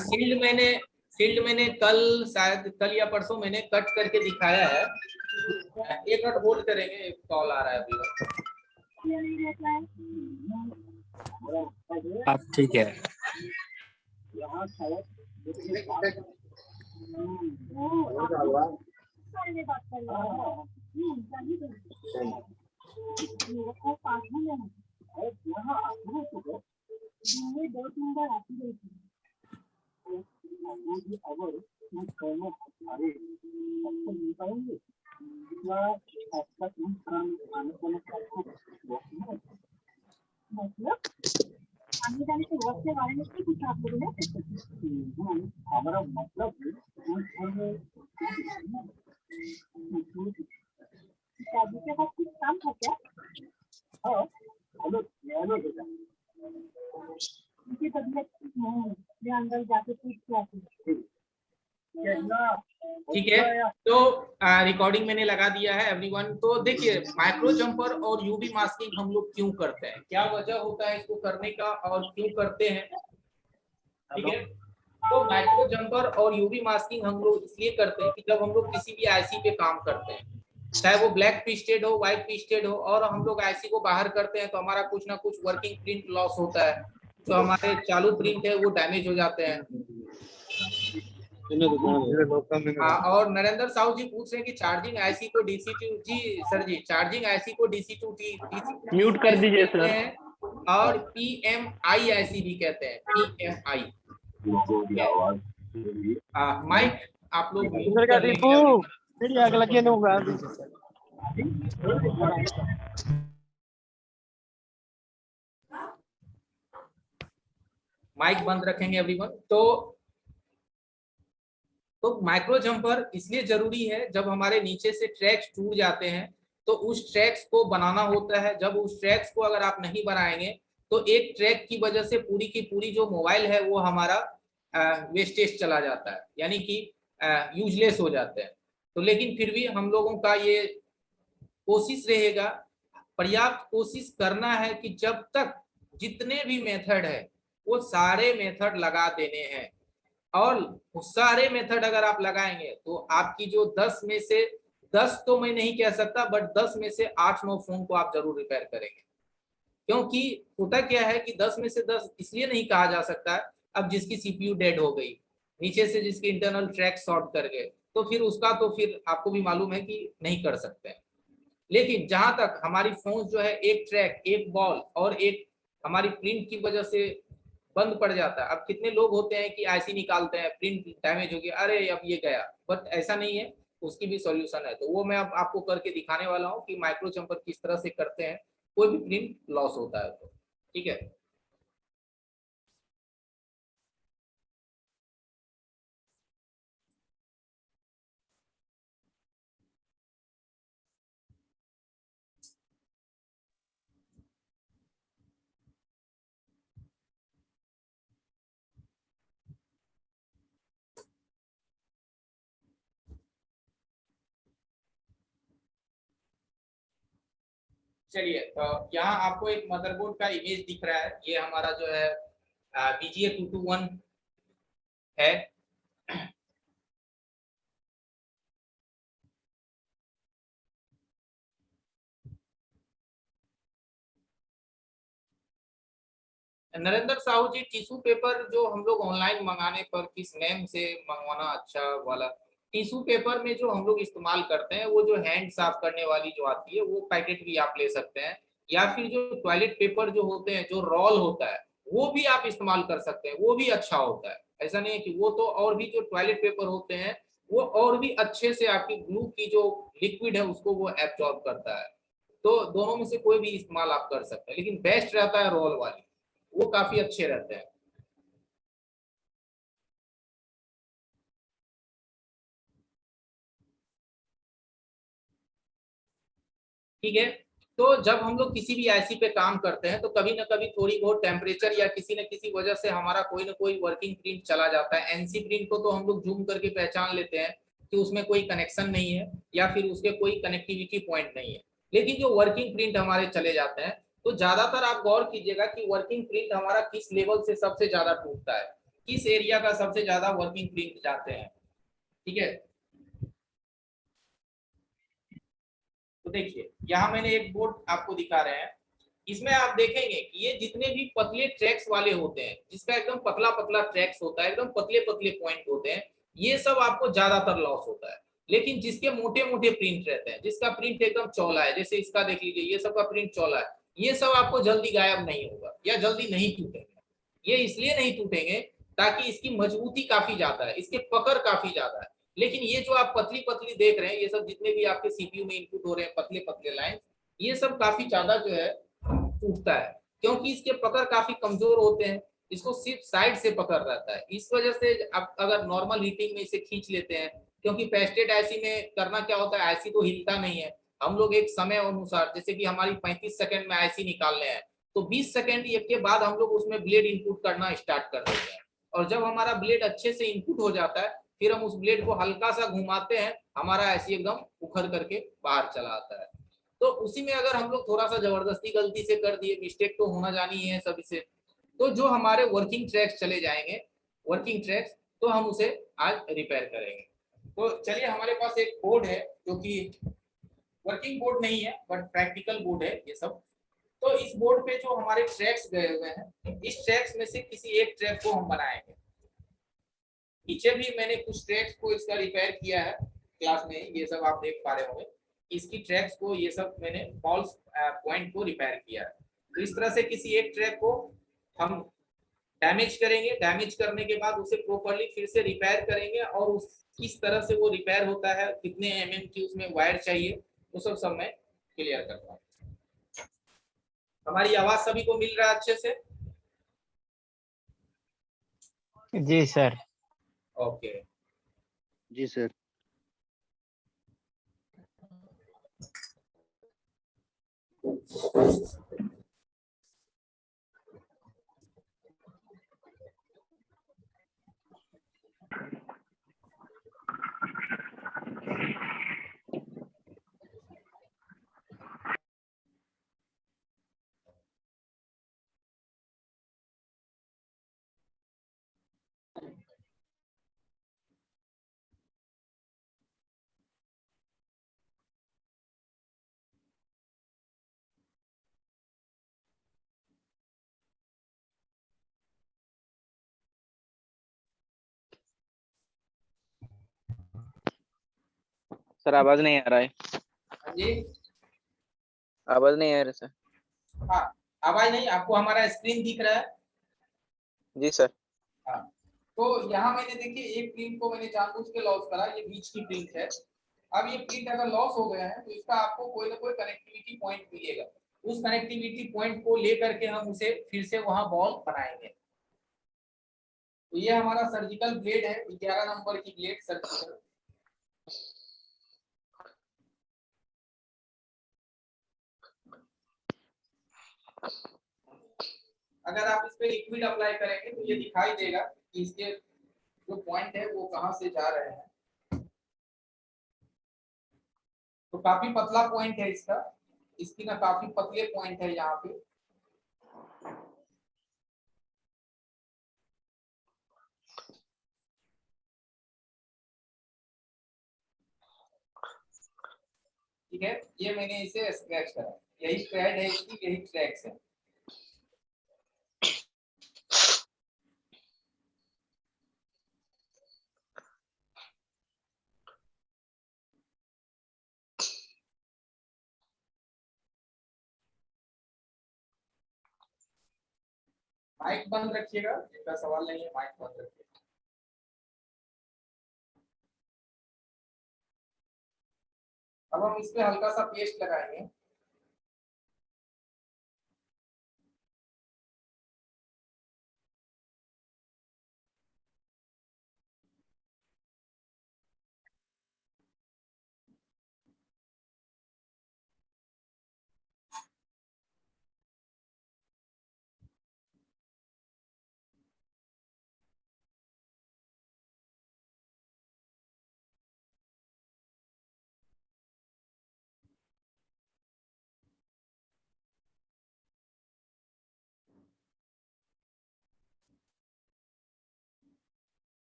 Shield मैंने कल, शायद कल या परसों मैंने कट करके दिखाया है। एक मिनट होल्ड करेंगे, एक कॉल आ रहा है अभी। आप ठीक है। ठीक है, तो रिकॉर्डिंग मैंने लगा दिया है एवरीवन। तो देखिए, माइक्रो जंपर और यूवी मास्किंग हम लोग क्यों करते हैं, क्या वजह होता है इसको करने का और क्यों करते हैं। ठीक है, तो माइक्रो जंपर और यूवी मास्किंग हम लोग इसलिए करते हैं कि जब हम लोग किसी भी आईसी पे काम करते हैं, चाहे वो ब्लैक ट्विस्टेड हो, व्हाइट ट्विस्टेड हो, और हम लोग आईसी को बाहर करते हैं, तो हमारा कुछ ना कुछ वर्किंग प्रिंट लॉस होता है। जो हमारे चालू प्रिंट है वो डैमेज हो जाते हैं। और नरेंद्र साहू जी पूछ रहे हैं कि चार्जिंग आईसी को डीसी टू, जी सर जी, चार्जिंग आईसी को डीसी टू म्यूट कर दीजिए सर। हैं, और पीएमआई आईसी भी कहते हैं, पीएमआई। माइक आप लोग म्यूट कर लेंगे। माइक बंद रखेंगे एवरीवन। तो माइक्रो जंपर इसलिए जरूरी है, जब हमारे नीचे से ट्रैक्स टूट जाते हैं तो उस ट्रैक्स को बनाना होता है। जब उस ट्रैक्स को अगर आप नहीं बनाएंगे तो एक ट्रैक की वजह से पूरी की पूरी जो मोबाइल है वो हमारा वेस्टेज चला जाता है, यानी कि यूजलेस हो जाते हैं। तो लेकिन फिर भी हम लोगों का ये कोशिश रहेगा, पर्याप्त कोशिश करना है कि जब तक जितने भी मेथड है वो सारे मेथड लगा देने हैं। और सारे मेथड अगर आप लगाएंगे तो आपकी जो 10 में से 10 तो मैं नहीं कह सकता, बट 10 में से 8-9 फोन को आप जरूर रिपेयर करेंगे। क्योंकि होता क्या है कि 10 में से 10 इसलिए नहीं कहा जा सकता है, अब जिसकी सीपीयू डेड हो गई, नीचे से जिसके इंटरनल ट्रैक शॉर्ट कर गए, तो फिर उसका तो फिर आपको भी मालूम है कि नहीं कर सकते हैं। लेकिन जहां तक हमारी फोन जो है एक ट्रैक, एक बॉल और एक हमारी प्रिंट की वजह से बंद पड़ जाता है। अब कितने लोग होते हैं कि आईसी निकालते हैं, प्रिंट डैमेज हो गया, अरे अब ये गया, बट ऐसा नहीं है, उसकी भी सॉल्यूशन है। तो वो मैं अब आपको करके दिखाने वाला हूँ कि माइक्रो जंपर किस तरह से करते हैं कोई भी प्रिंट लॉस होता है तो। ठीक है, चलिए। तो यहाँ आपको एक मदरबोर्ड का इमेज दिख रहा है, ये हमारा जो है BGA 221 है। नरेंद्र साहू जी, टिश्यू पेपर जो हम लोग ऑनलाइन मंगाने पर किस नेम से मंगवाना अच्छा वाला। टिश्यू पेपर में जो हम लोग इस्तेमाल करते हैं वो जो हैंड साफ करने वाली जो आती है वो पैकेट भी आप ले सकते हैं, या फिर जो टॉयलेट पेपर जो होते हैं जो रोल होता है वो भी आप इस्तेमाल कर सकते हैं, वो भी अच्छा होता है। ऐसा नहीं है कि वो तो, और भी जो टॉयलेट पेपर होते हैं वो और भी अच्छे से आपकी ग्लू की जो लिक्विड है उसको वो एब्जॉर्ब करता है। तो दोनों में से कोई भी इस्तेमाल आप कर सकते हैं, लेकिन बेस्ट रहता है रोल वाली, वो काफी अच्छे रहते हैं। ठीक है, तो जब हम लोग किसी भी आईसी पे काम करते हैं तो कभी ना कभी थोड़ी बहुत टेम्परेचर या किसी न किसी वजह से हमारा कोई ना कोई वर्किंग प्रिंट चला जाता है। एनसी प्रिंट को तो हम लोग जूम करके पहचान लेते हैं कि उसमें कोई कनेक्शन नहीं है या फिर उसके कोई कनेक्टिविटी पॉइंट नहीं है। लेकिन जो वर्किंग प्रिंट हमारे चले जाते हैं तो ज्यादातर आप गौर कीजिएगा कि वर्किंग प्रिंट हमारा किस लेवल से सबसे ज्यादा टूटता है। किस एरिया का सबसे ज्यादा वर्किंग प्रिंट जाते हैं। ठीक है, तो देखिए यहाँ मैंने एक बोर्ड आपको दिखा रहे हैं, इसमें आप देखेंगे कि ये जितने भी पतले ट्रैक्स वाले होते हैं, जिसका एकदम पतला पतला ट्रैक्स होता है, एकदम पतले पतले पॉइंट होते हैं, ये सब आपको ज्यादातर लॉस होता है। लेकिन जिसके मोटे मोटे प्रिंट रहते हैं, जिसका प्रिंट एकदम चौला है, जैसे इसका देख लीजिए, ये सब का प्रिंट चौला है, ये सब आपको जल्दी गायब नहीं होगा या जल्दी नहीं टूटेंगे। ये इसलिए नहीं टूटेंगे ताकि इसकी मजबूती काफी ज्यादा है, इसके पकड़ काफी ज्यादा है। लेकिन ये जो आप पतली पतली देख रहे हैं, ये सब जितने भी आपके सीपीयू में इनपुट हो रहे हैं पतले पतले लाइन, ये सब काफी ज्यादा जो है टूटता है, क्योंकि इसके पकड़ काफी कमजोर होते हैं, इसको सिर्फ साइड से पकड़ रहता है। इस वजह से आप अगर नॉर्मल हीटिंग में इसे खींच लेते हैं, क्योंकि पेस्टेड आईसी में करना क्या होता है, आईसी तो हिलता नहीं है, हम लोग एक समय अनुसार, जैसे कि हमारी 35 सेकंड में आईसी निकाल रहे हैं, तो 20 सेकंड के बाद हम लोग उसमें ब्लेड इनपुट करना स्टार्ट कर देते हैं। और जब हमारा ब्लेड अच्छे से इनपुट हो जाता है, फिर हम उस ब्लेड को हल्का सा घुमाते हैं, हमारा ऐसी एकदम उखड़ करके बाहर चला आता है। तो उसी में अगर हम लोग थोड़ा सा जबरदस्ती गलती से कर दिए, मिस्टेक तो होना जानी है सभी से, तो जो हमारे वर्किंग ट्रैक्स चले जाएंगे, वर्किंग ट्रैक्स, तो हम उसे आज रिपेयर करेंगे। तो चलिए, हमारे पास एक बोर्ड है जो कि वर्किंग बोर्ड नहीं है बट प्रैक्टिकल बोर्ड है ये सब। तो इस बोर्ड पे जो हमारे ट्रैक्स गए हुए हैं, इस ट्रैक्स में से किसी एक ट्रैक को हम बनाएंगे। पीछे भी मैंने कुछ ट्रैक्स को इसका रिपेयर किया है क्लास में, ये सब आप देख पा रहे होंगे। इसकी ट्रैक्स को, ये सब मैंने फॉल्स पॉइंट को रिपेयर किया है। तो इस तरह से किसी एक ट्रैक को हम डैमेज करेंगे, डैमेज करने के बाद उसे प्रॉपर्ली फिर से रिपेयर करेंगे, और उस किस तरह से वो रिपेयर होता है, कितने एमएम की उसमें वायर चाहिए, वो सब मैं क्लियर करता हूँ। हमारी आवाज सभी को मिल रहा है अच्छे से? जी सर। ओके। जी सर। सर आवाज नहीं आ रहा है। हाँ जी। आवाज नहीं आ रहा सर। हाँ, आवाज नहीं, आपको हमारा स्क्रीन दिख रहा है? जी सर। हाँ, तो यहाँ मैंने देखिए एक प्रिंट को मैंने जानबूझ के लॉस करा, ये बीच की प्रिंट है। अब ये प्रिंट अगर लॉस हो गया है तो इसका आपको कोई ना कोई कनेक्टिविटी पॉइंट मिलेगा, उस कनेक्टिविटी पॉइंट को लेकर के हम उसे फिर से वहां बॉल बनाएंगे। तो ये हमारा सर्जिकल ब्लेड है, 11 नंबर की ब्लेड सर्जिकल। अगर आप इस पे लिक्विड अप्लाई करेंगे तो ये दिखाई देगा कि इसके जो पॉइंट है वो कहां से जा रहे हैं। तो काफी पतला पॉइंट है इसका, इसकी ना काफी पतले पॉइंट है यहाँ पे। ठीक है, ये मैंने इसे स्क्रैच करा, यही पैड है इसकी, यही ट्रैक्स है। माइक बंद रखिएगा, जिनका सवाल नहीं है माइक बंद रखिएगा। अब हम इस पे हल्का सा पेस्ट लगाएंगे।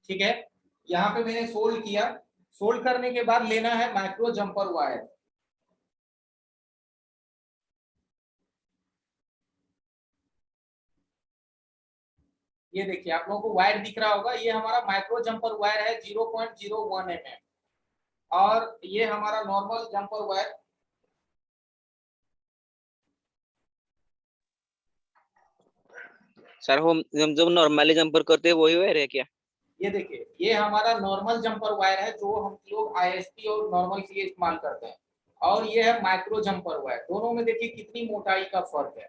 ठीक है, यहाँ पे मैंने सोल्ड किया। सोल्ड करने के बाद लेना है माइक्रो जंपर वायर। ये देखिए आप लोगों को वायर दिख रहा होगा, ये हमारा माइक्रो जंपर वायर है 0.01 mm, और ये हमारा नॉर्मल जंपर वायर। सर हम जब नॉर्मली जंपर करते हैं वही वायर है क्या? ये देखिए ये हमारा नॉर्मल जंपर वायर है जो हम लोग आईएसपी और नॉर्मल के लिए इस्तेमाल करते हैं, और ये है माइक्रो जंपर वायर। दोनों में देखिए कितनी मोटाई का फर्क है।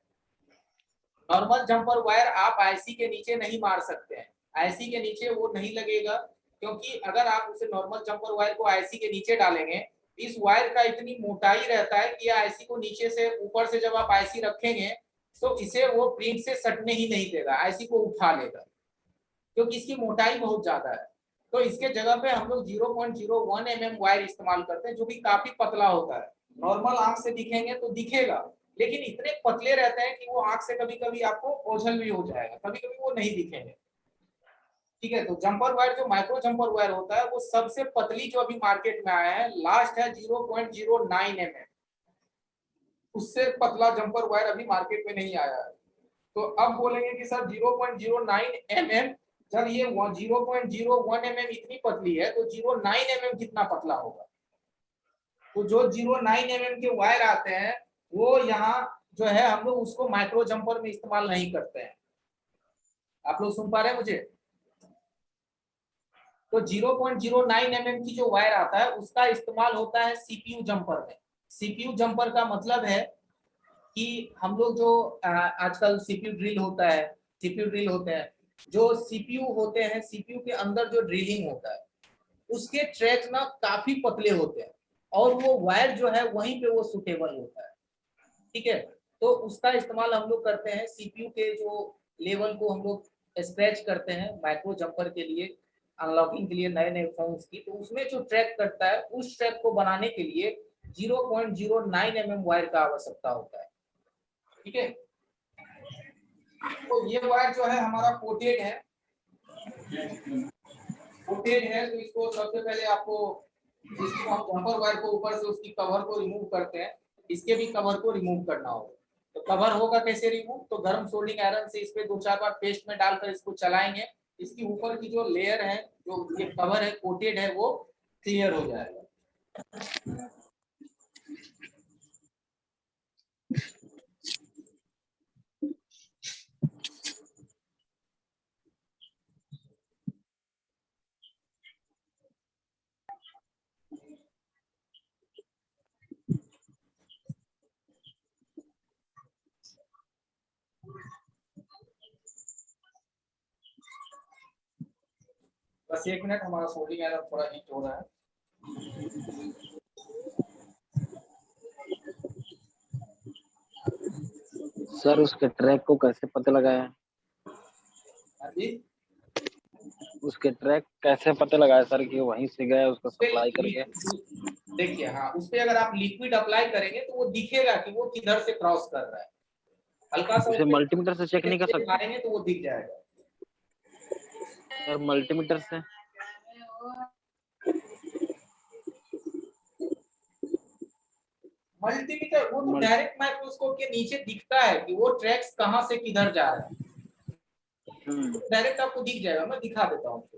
नॉर्मल जंपर वायर आप आईसी के नीचे नहीं मार सकते हैं, आईसी के नीचे वो नहीं लगेगा, क्योंकि अगर आप उसे नॉर्मल जंपर वायर को आईसी के नीचे डालेंगे, इस वायर का इतनी मोटाई रहता है कि आईसी को नीचे से ऊपर से जब आप आईसी रखेंगे तो इसे वो प्रिंट से सटने ही नहीं देगा, आईसी को उठा लेगा, क्योंकि इसकी मोटाई बहुत ज्यादा है। तो इसके जगह पे हम लोग 0.01 mm वायर इस्तेमाल करते हैं, जो कि काफी पतला होता है। नॉर्मल आंख से दिखेंगे तो दिखेगा, लेकिन इतने पतले रहते हैं कि वो आंख से कभी कभी आपको ओझल भी हो जाएगा, कभी कभी वो नहीं दिखेंगे। ठीक है, तो जंपर वायर जो माइक्रो जंपर वायर होता है वो सबसे पतली जो अभी मार्केट में आया है, लास्ट है 0.09 mm। उससे पतला जंपर वायर अभी मार्केट में नहीं आया है। तो अब बोलेंगे कि सर 0.09 mm, जब ये 0.01 mm इतनी पतली है तो 0.9 mm कितना पतला होगा। तो जो 0.9 mm के वायर आते हैं वो यहाँ जो है हम लोग उसको माइक्रो जंपर में इस्तेमाल नहीं करते हैं। आप लोग सुन पा रहे हैं मुझे? तो 0.09 mm की जो वायर आता है उसका इस्तेमाल होता है सीपीयू जंपर में। सीपीयू जंपर का मतलब है कि हम लोग जो आजकल सीपीयू ड्रिल होता है, सीपीयू ड्रिल होते हैं, जो सीपीयू होते हैं, सीपीयू के अंदर जो ड्रिलिंग होता है उसके ट्रैक ना काफी पतले होते हैं, और वो वायर जो है वहीं पे वो सुटेबल होता है। ठीक है, तो उसका इस्तेमाल हम लोग करते हैं सीपीयू के जो लेवल को हम लोग स्क्रैच करते हैं माइक्रो जंपर के लिए, अनलॉकिंग के लिए नए नए फोन्स की। तो उसमें जो ट्रैक करता है उस ट्रैक को बनाने के लिए 0.09 mm वायर का आवश्यकता होता है। ठीक है, तो ये वायर जो है हमारा कोटेड है, कोटेड है। तो इसको सबसे पहले आपको, इसको हम जंपर वायर को ऊपर से उसकी कवर को रिमूव करते हैं, इसके भी कवर को रिमूव करना होगा। तो कवर होगा कैसे रिमूव? तो गर्म सोल्डिंग आयरन से इस पे 2-4 बार पेस्ट में डालकर इसको चलाएंगे, इसकी ऊपर की जो लेयर है, जो ये कवर है कोटेड है, वो क्लियर हो जाएगा। बस 1 मिनट, हमारा सोल्डिंग आयरन थोड़ा हीट हो रहा है। सर उसके ट्रैक को कैसे पता लगाया? हाँ जी, उसके ट्रैक कैसे पता लगाया सर कि वहीं से गया उसको सप्लाई करके? देखिए हाँ, उस पे अगर आप लिक्विड अप्लाई करेंगे तो वो दिखेगा कि वो किधर से क्रॉस कर रहा है। हल्का सा उसे मल्टीमीटर से चेक नहीं कर सकते? मारेंगे तो वो दिख जाएगा। सर मल्टीमीटर से? मल्टीमीटर वो तो डायरेक्ट माइक्रोस्कोप के नीचे दिखता है कि वो ट्रैक्स कहाँ से किधर जा रहा है, डायरेक्ट आपको दिख जाएगा। मैं दिखा देता हूँ।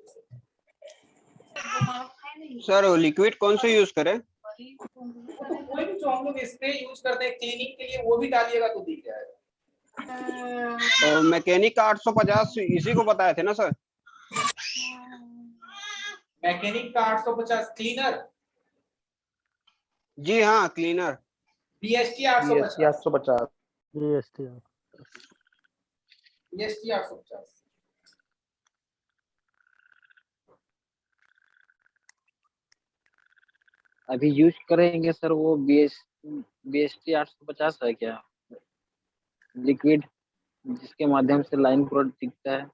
सर लिक्विड कौन सा यूज करें? कोई भी जो हम लोग स्प्रे यूज करते हैं क्लीनिंग के लिए वो भी डालिएगा तो दिख जाएगा। तो मैकेनिक का 850 इसी को बताए थे ना सर? मैकेनिक का 850 क्लीनर? जी हाँ, क्लीनर। बीएसटी 850। 850 GST BST 850। अभी यूज करेंगे सर वो BST 850 है क्या लिक्विड, जिसके माध्यम से लाइन प्रोडक्ट दिखता है?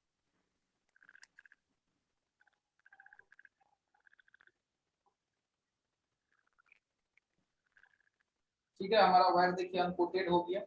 ठीक है, हमारा वायर देखिए अनकोटेड हो गया।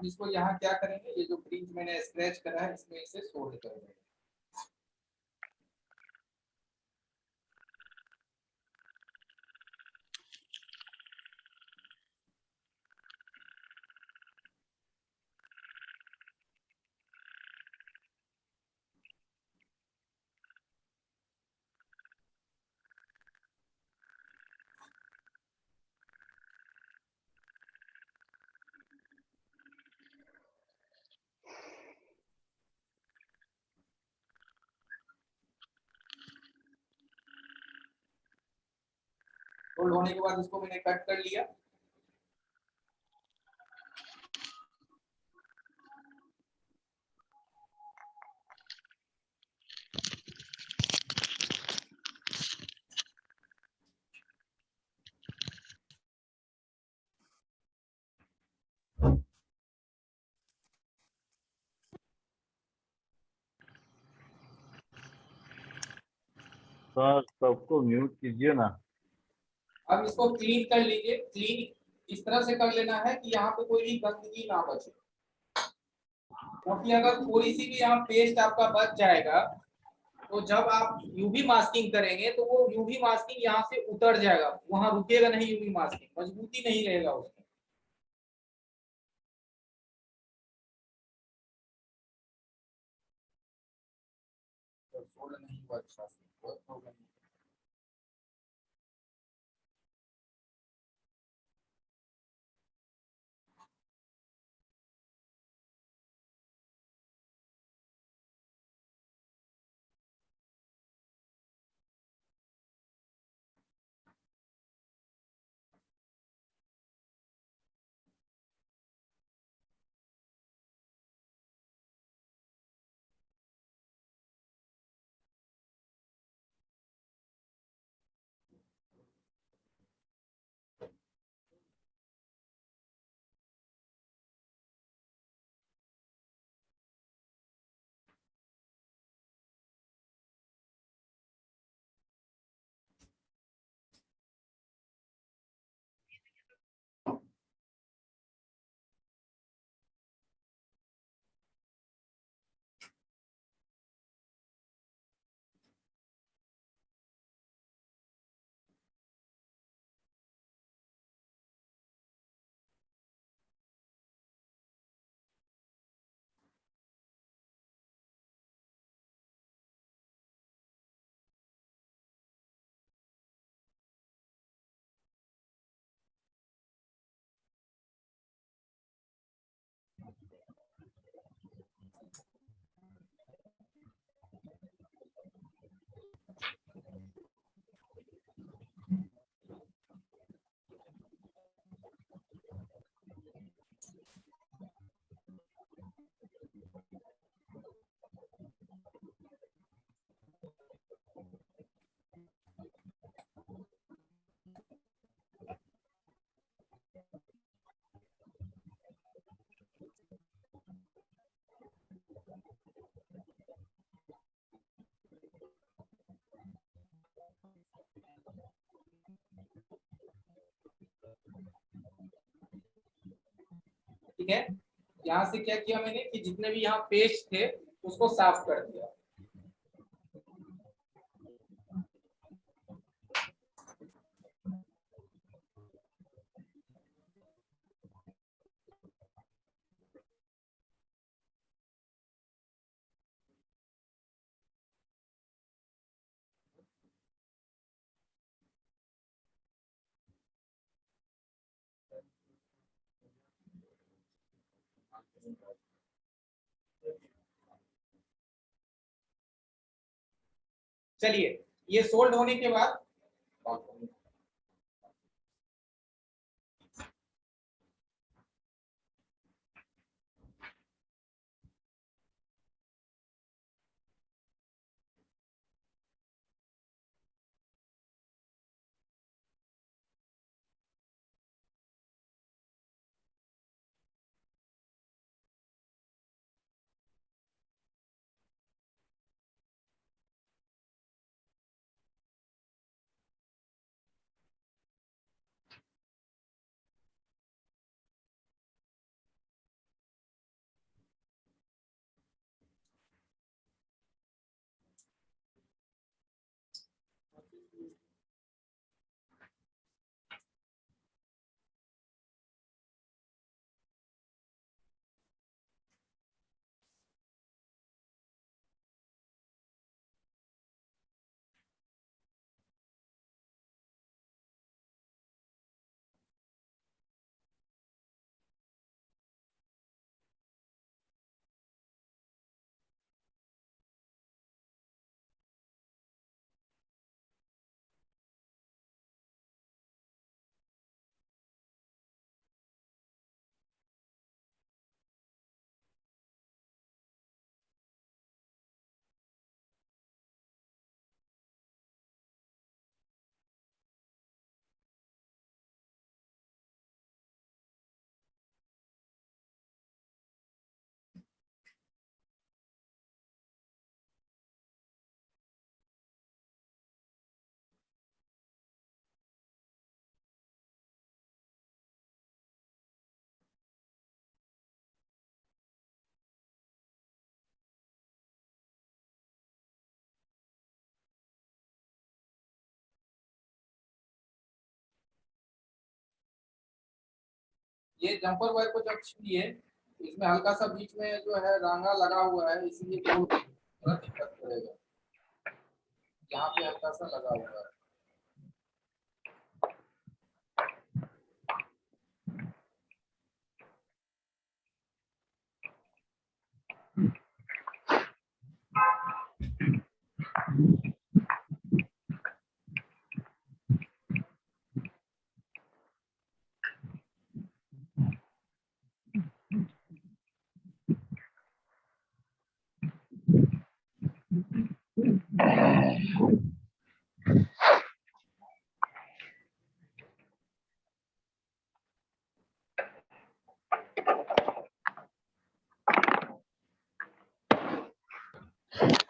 हम इसको यहाँ क्या करेंगे, ये जो फ्रिंज मैंने स्क्रैच करा है इसमें इसे सोल्ड करेंगे। सोल्ड होने के बाद इसको मैंने कट कर लिया। सर सबको म्यूट कीजिए ना। अब इसको क्लीन कर लीजिए। क्लीन इस तरह से कर लेना है कि यहाँ पे कोई भी गंदगी ना बचे, क्योंकि अगर थोड़ी सी भी यहाँ पेस्ट आपका बच जाएगा तो जब आप यूवी मास्किंग करेंगे तो वो यूवी मास्किंग यहाँ से उतर जाएगा, वहां रुकेगा नहीं, यूवी मास्किंग मजबूती नहीं रहेगा उसमें। तो सोल्ड नहीं हुआ अच्छा से, बहुत प्रॉब्लम है। ठीक है, यहाँ से क्या किया मैंने कि जितने भी यहाँ पेस्ट थे उसको साफ कर दिया। चलिए, ये सोल्ड होने के बाद ये जंपर वायर को जब छूइए इसमें हल्का सा बीच में जो है रांगा लगा हुआ है, इसलिए थोड़ा दिक्कत करेगा। यहाँ पे हल्का सा लगा हुआ है।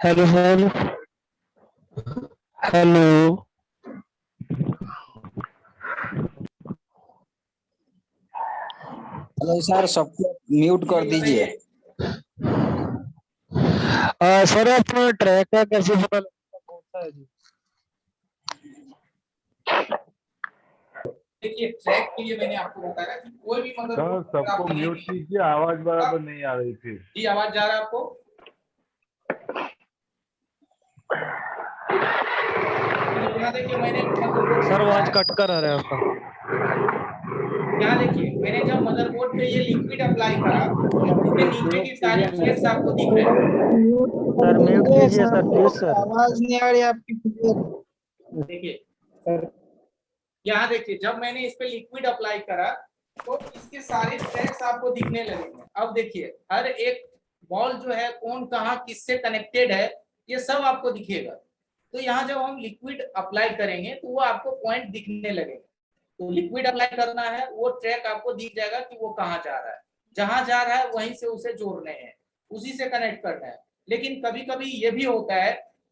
Hello hello hello. Hello sir, सबको म्यूट कर दीजिए। सर अपना ट्रैक का कैसे पता लगेगा कौन सा है जी? देखिए ट्रैक के लिए मैंने आपको बताया कि कोई भी सर मदरबोर्ड सबको म्यूट कीजिए, आवाज बराबर नहीं आ रही थी। जी आवाज जा रहा है आपको? देखिए मैंने सर आवाज कट कर आ रहा है आपका। यहाँ देखिए मैंने जब मदरबोर्ड पे ये लिक्विड अप्लाई करा तो इसके नीचे की सारी ट्रैक्स आपको दिख रहे हैं। सर म्यूट कीजिए सर प्लीज सर। आवाज नहीं आ रही आपकी। देखिए यहाँ देखिए जब मैंने इस पे लिक्विड अप्लाई करा तो इसके सारे ट्रैक्स आपको दिखने लगेंगे। अब देखिए हर एक बॉल जो है कौन कहाँ किससे कनेक्टेड है ये सब आपको दिखेगा। तो यहाँ जब हम लिक्विड अप्लाई करेंगे तो वो आपको पॉइंट दिखने लगेंगे। तो लिक्विड अप्लाई करना है वो ट्रैक आपको दिख जाएगा कि वो कहाँ जा रहा है, जहां जा रहा है वहीं से उसे जोड़ने हैं, उसी से कनेक्ट करना है। लेकिन कभी कभी ये भी होता है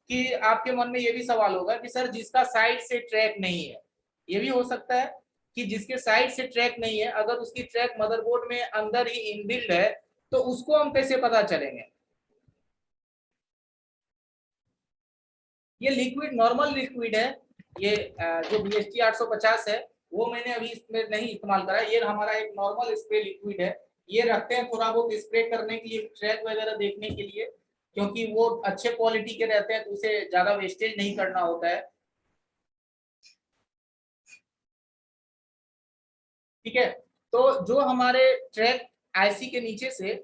कि आपके मन में ये भी सवाल होगा कि सर जिसका साइड से ट्रैक नहीं है, ये भी हो सकता है कि जिसके साइड से ट्रैक नहीं है अगर उसकी ट्रैक मदरबोर्ड में अंदर ही इनबिल्ड है तो उसको हम कैसे पता चलेंगे? ये लिक्विड नॉर्मल लिक्विड है, ये जो BST 850 है वो मैंने अभी इसमें नहीं इस्तेमाल करा। ये हमारा एक नॉर्मल स्प्रे लिक्विड है, ये रखते हैं थोड़ा बहुत स्प्रे करने के लिए, ट्रैक वगैरह देखने के लिए, क्योंकि वो अच्छे क्वालिटी के रहते हैं तो उसे ज्यादा वेस्टेज नहीं करना होता है। ठीक है, तो जो हमारे ट्रैक आईसी के नीचे से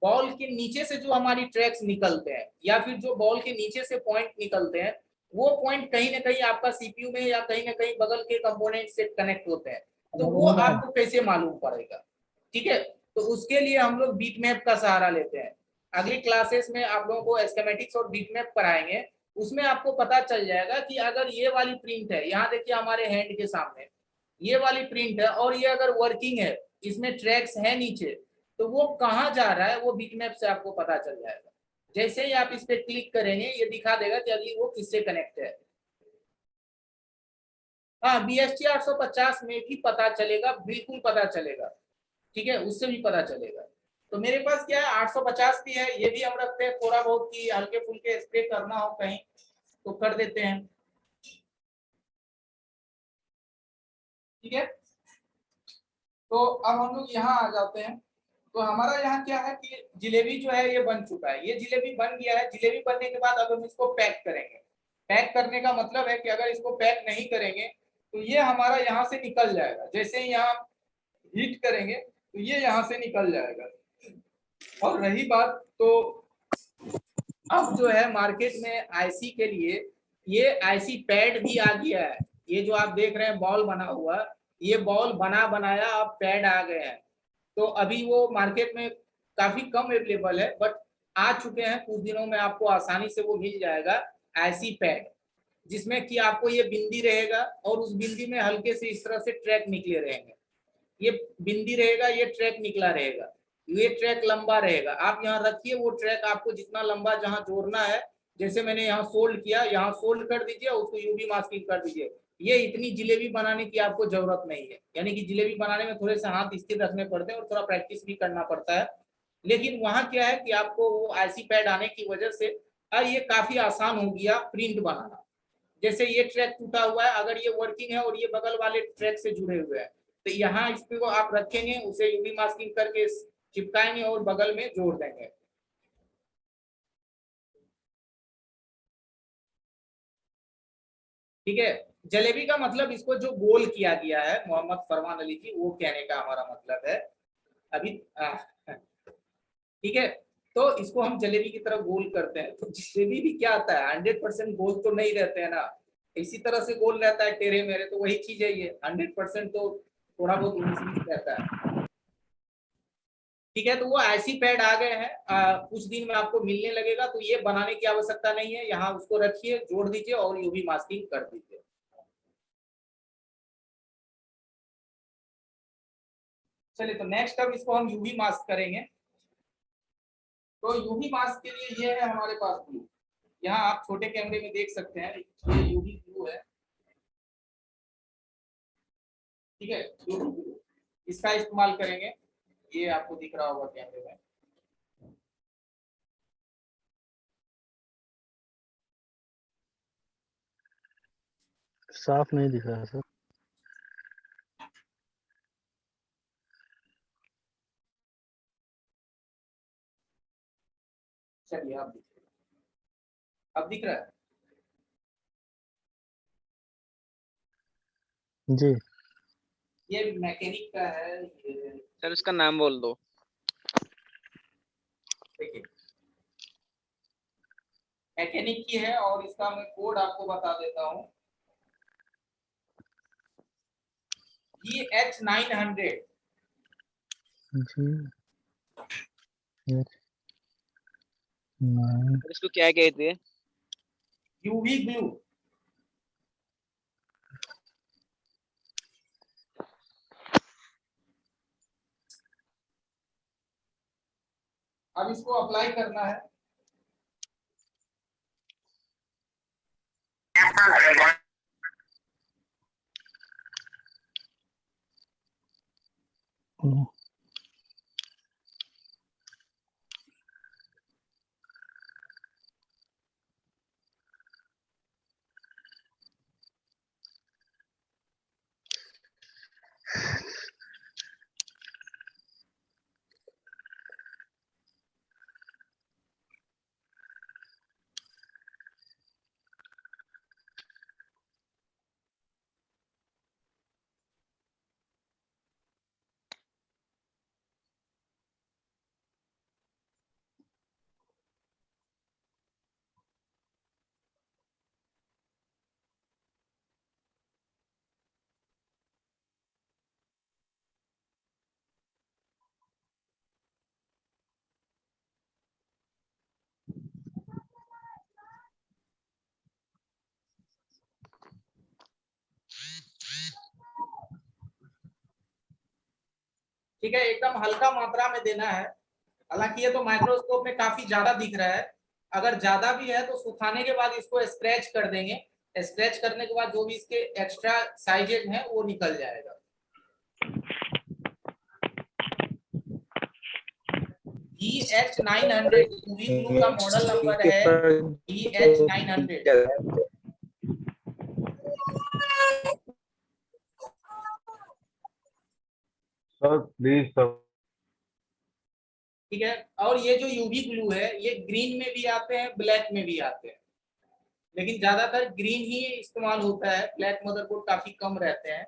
बॉल के नीचे से जो हमारी ट्रैक्स निकलते हैं या फिर जो बॉल के नीचे से पॉइंट निकलते हैं वो पॉइंट कहीं ना कहीं आपका सीपीयू में या कहीं ना कहीं बगल के कंपोनेंट से कनेक्ट होते हैं, तो वो आपको कैसे मालूम पड़ेगा? ठीक है, तो उसके लिए हम लोग बीट मैप का सहारा लेते हैं। अगली क्लासेस में आप लोगों को स्कीमेटिक्स और बीट मैप कराएंगे, उसमें आपको पता चल जाएगा कि अगर ये वाली प्रिंट है, यहाँ देखिए हमारे हैंड के सामने ये वाली प्रिंट है और ये अगर वर्किंग है, इसमें ट्रैक्स है नीचे, तो वो कहाँ जा रहा है वो बीट मैप से आपको पता चल जाएगा। जैसे ही आप इस पे क्लिक करेंगे ये दिखा देगा कि अगली वो किससे कनेक्ट है। हाँ BST 850 में भी पता चलेगा, बिल्कुल पता चलेगा। ठीक है, उससे भी पता चलेगा। तो मेरे पास क्या है 850 भी है, ये भी हम रखते हैं थोड़ा बहुत की हल्के फुल्के स्प्रे करना हो कहीं तो कर देते हैं। ठीक है, तो अब हम लोग यहाँ आ जाते हैं। तो हमारा यहाँ क्या है कि जिलेबी जो है ये बन चुका है, ये जिलेबी बन गया है। जिलेबी बनने के बाद अब हम इसको पैक करेंगे। पैक करने का मतलब है कि अगर इसको पैक नहीं करेंगे तो ये हमारा यहाँ से निकल जाएगा। जैसे ही यहाँ हीट करेंगे तो ये यहाँ से निकल जाएगा। और रही बात, तो अब जो है मार्केट में आईसी के लिए ये आईसी पैड भी आ गया है। ये जो आप देख रहे हैं बॉल बना हुआ, ये बॉल बना बनाया अब पैड आ गए हैं। तो अभी वो मार्केट में काफी कम अवेलेबल है, बट आ चुके हैं। कुछ दिनों में आपको आसानी से वो मिल जाएगा आईसी पैड, जिसमें कि आपको ये बिंदी रहेगा और उस बिंदी में हल्के से इस तरह से ट्रैक निकले रहेंगे। ये बिंदी रहेगा, ये ट्रैक निकला रहेगा, ये ट्रैक लंबा रहेगा। आप यहाँ रखिए, वो ट्रैक आपको जितना लंबा जहाँ जोड़ना है, जैसे मैंने यहाँ सोल्ड किया, यहाँ सोल्ड कर दीजिए, उसको यूवी मास्किंग कर दीजिए। ये इतनी जिलेबी बनाने की आपको जरूरत नहीं है, यानी कि जिलेबी बनाने में थोड़े से हाथ स्थिर रखने पड़ते हैं और थोड़ा प्रैक्टिस भी करना पड़ता है। लेकिन वहाँ क्या है कि आपको वो आईसी पैड आने की वजह से ये काफी आसान हो गया प्रिंट बनाना। जैसे ये ट्रैक टूटा हुआ है, अगर ये वर्किंग है और ये बगल वाले ट्रैक से जुड़े हुए हैं, तो यहाँ इस पे को आप रखेंगे, उसे यूवी मास्किंग करके चिपकाएंगे और बगल में जोड़ देंगे। ठीक है, जलेबी का मतलब इसको जो गोल किया गया है, मोहम्मद फरमान अली जी, वो कहने का हमारा मतलब है अभी। ठीक है, तो इसको हम जलेबी की तरह गोल करते हैं। तो जलेबी भी क्या आता है, 100% गोल तो नहीं रहते हैं ना, इसी तरह से गोल रहता है टेढ़े मेढ़े, तो वही चीज है ये, 100% तो थोड़ा बहुत 19 रहता है। ठीक है, तो वो ऐसी पैड आ गए हैं, कुछ दिन में आपको मिलने लगेगा, तो ये बनाने की आवश्यकता नहीं है, यहाँ उसको रखिए, जोड़ दीजिए और यूवी मास्किंग कर दीजिए। चलिए, तो नेक्स्ट अब इसको हम यूवी मास्क करेंगे। तो यूवी मास्क के लिए ये है हमारे पास ग्लू, यहाँ आप छोटे कैमरे में देख सकते हैं, ये यूवी ग्लू है। ठीक है, यूवी ग्लू इसका इस्तेमाल करेंगे, ये आपको दिख रहा होगा कैमरे में। साफ नहीं दिख रहा सर। चलिए, अब दिख रहा है। जी। ये मैकेनिक का है ये, सर इसका नाम बोल दो। देखिए मैकेनिक की है, और इसका मैं कोड आपको बता देता हूँ, EH900। जी। नाइन। इसको क्या कहते हैं? UV glue. अब इसको अप्लाई करना है। ठीक है, एकदम हल्का मात्रा में देना है, हालांकि ये तो माइक्रोस्कोप में काफी ज्यादा दिख रहा है, अगर ज्यादा भी है तो सुखाने के बाद इसको स्क्रैच कर देंगे, स्क्रैच करने के बाद जो भी इसके एक्स्ट्रा साइजेज हैं वो निकल जाएगा। EH900 यूवी ग्लू का मॉडल नंबर है EH900। Sir please sir. ठीक है, और ये जो यूवी ग्लू है ये ग्रीन में भी आते हैं, ब्लैक में भी आते हैं, लेकिन ज्यादातर ग्रीन ही इस्तेमाल होता है, ब्लैक मदरबोर्ड काफी कम रहते हैं,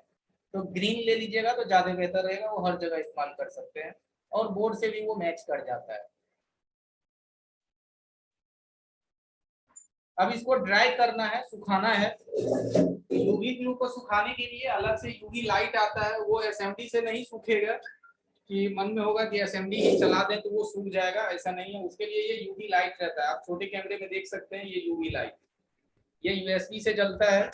तो ग्रीन ले लीजिएगा तो ज्यादा बेहतर रहेगा, वो हर जगह इस्तेमाल कर सकते हैं और बोर्ड से भी वो मैच कर जाता है। अब इसको ड्राई करना है, सुखाना है। यूवी ग्लू को सुखाने के लिए अलग से यूवी लाइट आता है, वो एसएमडी से नहीं सूखेगा कि मन में होगा कि एसएमडी ही चला दें तो वो सूख जाएगा, ऐसा नहीं है, उसके लिए ये यूवी लाइट रहता है, आप छोटे कैमरे में देख सकते हैं, ये यूवी लाइट, ये यूएसबी से जलता है।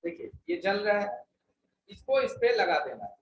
देखिए ये जल रहा है, इसको इस पे लगा देना है।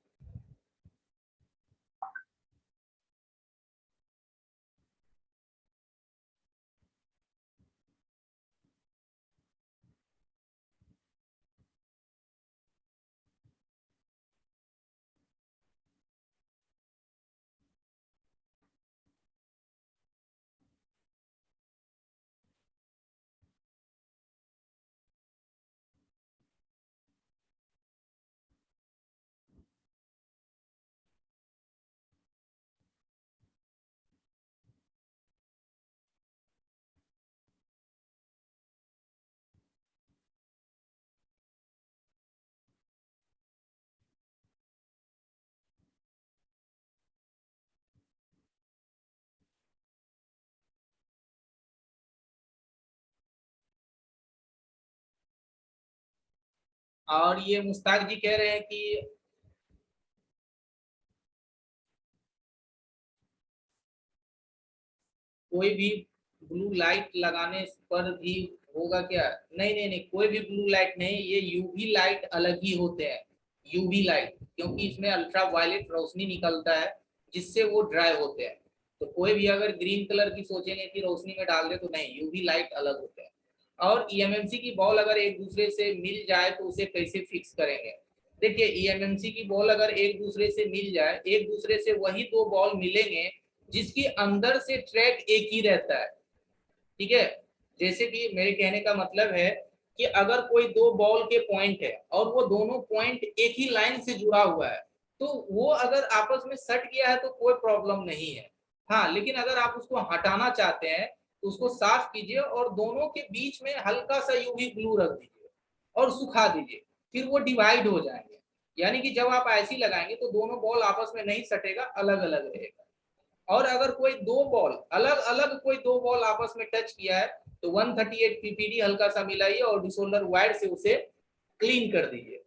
और ये मुश्ताक जी कह रहे हैं कि कोई भी ब्लू लाइट लगाने पर भी होगा क्या? नहीं नहीं नहीं, कोई भी ब्लू लाइट नहीं, ये यूवी लाइट अलग ही होते हैं। यूवी लाइट, क्योंकि इसमें अल्ट्रा वायलेट रोशनी निकलता है जिससे वो ड्राई होते हैं। तो कोई भी अगर ग्रीन कलर की सोचेंगे कि रोशनी में डाल दे, तो नहीं, यूवी लाइट अलग होते हैं। और ईएमएमसी की बॉल अगर एक दूसरे से मिल जाए तो उसे कैसे फिक्स करेंगे? देखिए, ईएमएमसी की बॉल अगर एक दूसरे से मिल जाए, एक दूसरे से वही दो बॉल मिलेंगे जिसकी अंदर से ट्रैक एक ही रहता है, ठीक है। जैसे कि मेरे कहने का मतलब है कि अगर कोई दो बॉल के पॉइंट है और वो दोनों पॉइंट एक ही लाइन से जुड़ा हुआ है, तो वो अगर आपस में सट गया है तो कोई प्रॉब्लम नहीं है। हाँ, लेकिन अगर आप उसको हटाना चाहते हैं तो उसको साफ कीजिए और दोनों के बीच में हल्का सा यूवी ग्लू रख दीजिए और सुखा दीजिए, फिर वो डिवाइड हो जाएंगे। यानी कि जब आप ऐसी लगाएंगे तो दोनों बॉल आपस में नहीं सटेगा, अलग अलग रहेगा। और अगर कोई दो बॉल अलग अलग कोई दो बॉल आपस में टच किया है तो 138 पीपीडी हल्का सा मिलाइए और डिसोल्डर वायर से उसे क्लीन कर दीजिए।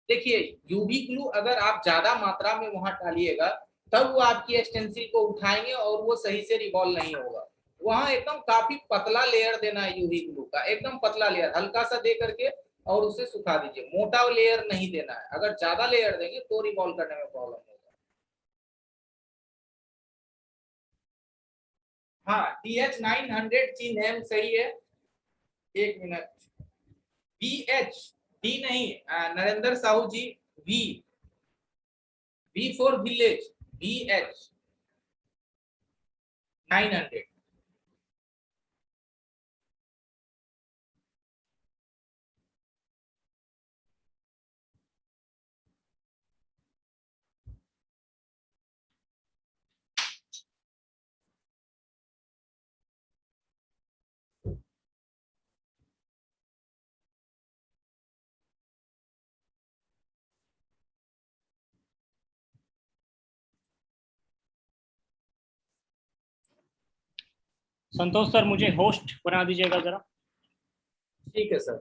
देखिए, यूवी ग्लू अगर आप ज्यादा मात्रा में वहां डालिएगा तब वो आपकी एक्सटेंसिल को उठाएंगे और वो सही से रिवॉल्व नहीं होगा। वहां एकदम काफी पतला लेयर देना है यूवी ग्लू का, एकदम पतला लेयर हल्का सा दे करके और उसे सुखा दीजिए। मोटा लेयर नहीं देना है, अगर ज्यादा लेयर देंगे तो रिवॉल्व करने में प्रॉब्लम होगा। हाँ, TH900 जी नेम सही है। एक मिनट, BH डी नहीं, नरेंद्र साहू जी, V for village, BH 900। Santosh sir, मुझे होस्ट बना दीजिएगा जरा, ठीक है सर।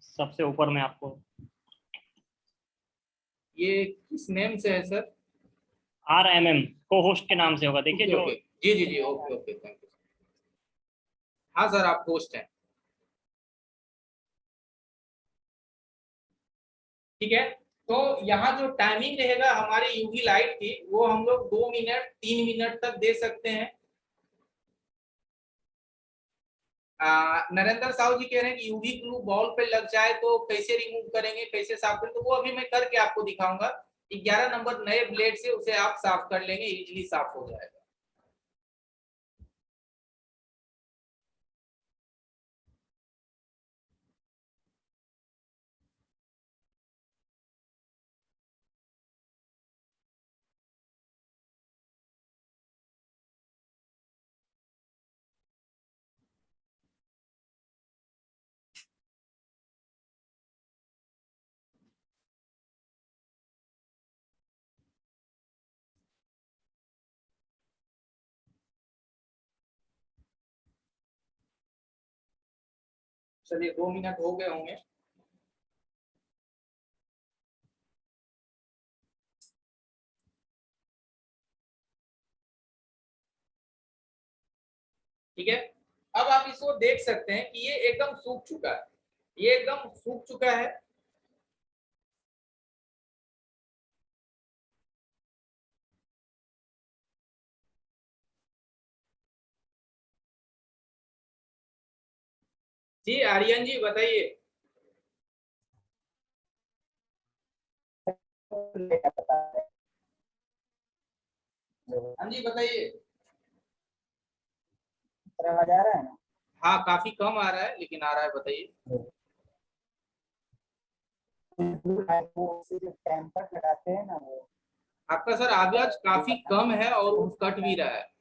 सबसे ऊपर में आपको। ये किस नेम से है सर? RMM को होस्ट के नाम से होगा, देखिए जो। ओके, जी जी जी, ओके ओके, थैंक यू। हाँ सर, आप होस्ट हैं, ठीक है। तो यहाँ जो टाइमिंग रहेगा हमारी यूवी लाइट की, वो हम लोग 2 मिनट 3 मिनट तक दे सकते हैं। नरेंद्र साहू जी कह रहे हैं कि यूवी ग्लू बॉल पे लग जाए तो कैसे रिमूव करेंगे, कैसे साफ करें? तो वो अभी मैं करके आपको दिखाऊंगा। 11 नंबर नए ब्लेड से उसे आप साफ कर लेंगे, इजीली साफ हो जाएगा। चलिए, 2 मिनट हो गए होंगे। ठीक है, अब आप इसको देख सकते हैं कि ये एकदम सूख चुका है, ये एकदम सूख चुका है। जी आर्यन जी बताइए। हाँ जी बताइए। आवाज आ रहा है ना? हाँ, काफी कम आ रहा है लेकिन आ रहा है, बताइए। जो टेम्पर लगाते हैं ना वो। आपका सर आवाज काफी कम है और वो कट भी रहा है।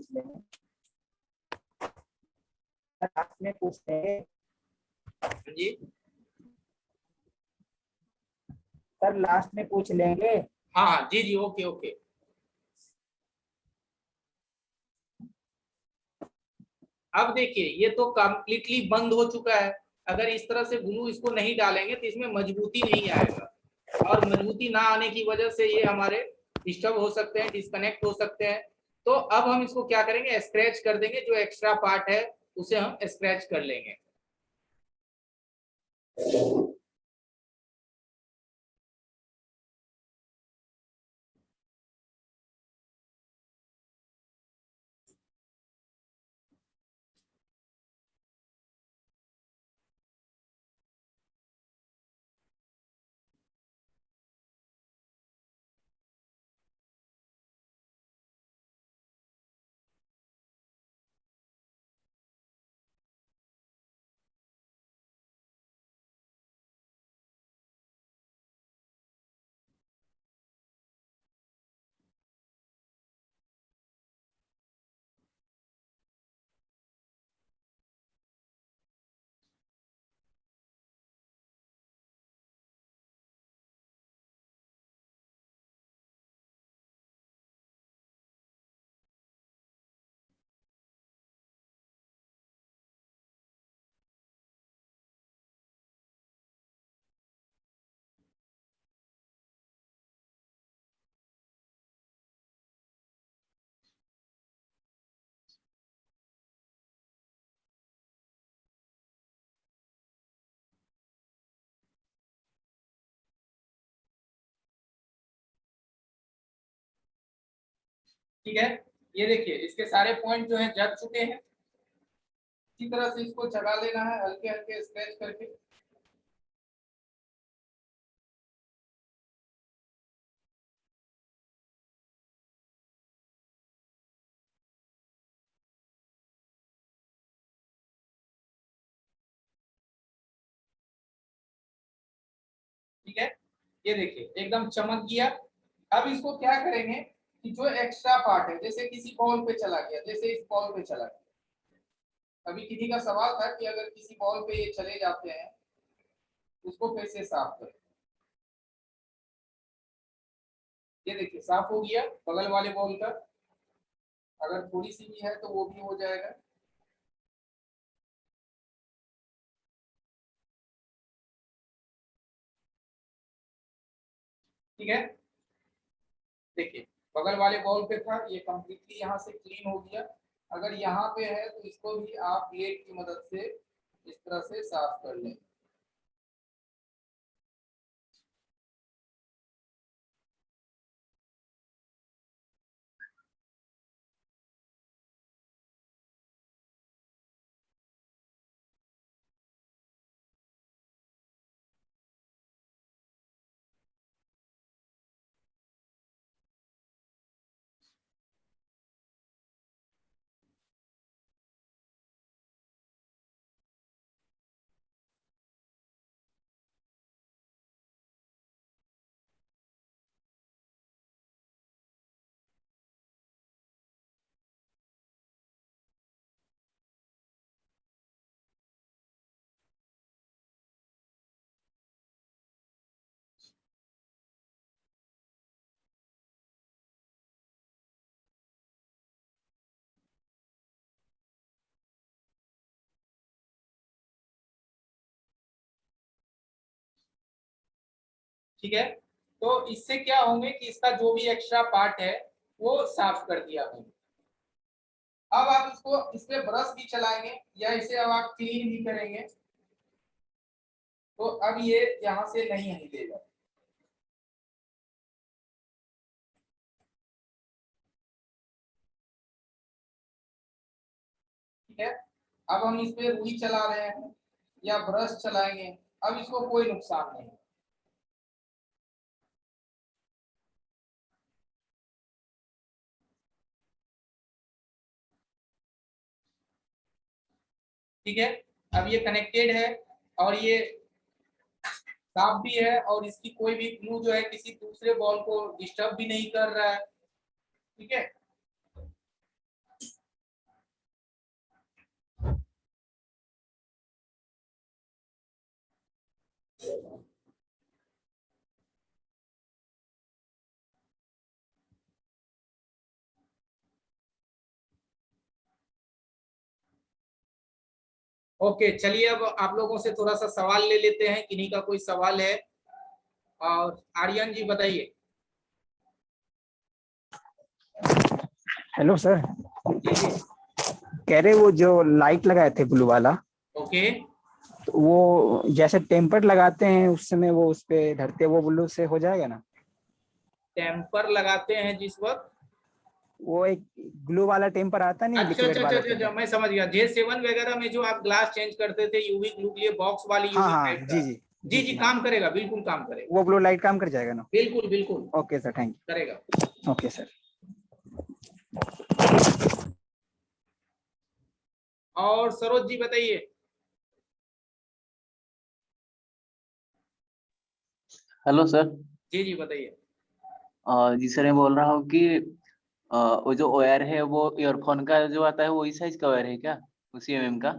लेंगे, लास्ट में पूछ लेंगे जी सर, लास्ट में पूछ लेंगे। हाँ हाँ जी जी, ओके ओके। अब देखिए ये तो कंप्लीटली बंद हो चुका है। अगर इस तरह से ग्लू इसको नहीं डालेंगे तो इसमें मजबूती नहीं आएगा, और मजबूती ना आने की वजह से ये हमारे डिस्टर्ब हो सकते हैं, डिस्कनेक्ट हो सकते हैं। तो अब हम इसको क्या करेंगे, स्क्रैच कर देंगे, जो एक्स्ट्रा पार्ट है उसे हम स्क्रैच कर लेंगे। ठीक है, ये देखिए इसके सारे पॉइंट जो है जग चुके हैं। इसी तरह से इसको जगा लेना है हल्के हल्के स्क्रैच करके। ठीक है, ये देखिए एकदम चमक गया। अब इसको क्या करेंगे कि जो एक्स्ट्रा पार्ट है, जैसे किसी बॉल पे चला गया, जैसे इस बॉल पे चला गया, अभी किसी का सवाल था कि अगर किसी बॉल पे ये चले जाते हैं उसको कैसे साफ करें। ये देखिए साफ हो गया बगल वाले बॉल का, अगर थोड़ी सी भी है तो वो भी हो जाएगा। ठीक है, देखिए बगल वाले बॉल पे था, ये कंप्लीटली यहाँ से क्लीन हो गया। अगर यहाँ पे है तो इसको भी आप ब्लेड की मदद से इस तरह से साफ कर लें। ठीक है, तो इससे क्या होंगे कि इसका जो भी एक्स्ट्रा पार्ट है वो साफ कर दिया हमने। अब आप इसको इस पे ब्रश भी चलाएंगे या इसे अब आप क्लीन भी करेंगे तो अब ये यहाँ से नहीं हिलेगा। ठीक है, अब हम इस पे रुई चला रहे हैं या ब्रश चलाएंगे, अब इसको कोई नुकसान नहीं। ठीक है, अब ये कनेक्टेड है और ये साफ भी है, और इसकी कोई भी ग्लू जो है किसी दूसरे बॉल को डिस्टर्ब भी नहीं कर रहा है। ठीक है, ओके, चलिए अब आप लोगों से थोड़ा सा सवाल ले लेते हैं, किन्हीं का कोई सवाल है। और आर्यन जी बताइए। हेलो सर, जी जी। कह रहे वो जो लाइट लगाए थे ब्लू वाला, ओके, तो वो जैसे टेम्पर लगाते हैं उस समय वो उस पे धरते वो ब्लू से हो जाएगा ना? टेम्पर लगाते हैं जिस वक्त, वो एक ग्लू वाला टेम्पर आता नहीं, अच्छा लिक्विड अच्छा वाला अच्छा अच्छा, टेम्पर। मैं समझ गया। J7 वगैरह में जो आप ग्लास चेंज करते थे यूवी ग्लू के लिए, बॉक्स वाली हाँ यूवी हाँ, लाइट जी का। जी जी जी, हाँ, काम करेगा, बिल्कुल काम करेगा। वो ब्लू लाइट काम कर जाएगा ना? बिल्कुल बिल्कुल ओके सर, थैंक करेगा। यू। Okay sir. और सरोज जी बताइए। Hello sir. जी जी बताइए। जी सर, मैं बोल रहा हूँ कि वो जो वायर है वो ईयरफोन का जो आता है वही साइज का वायर है क्या, उसी का?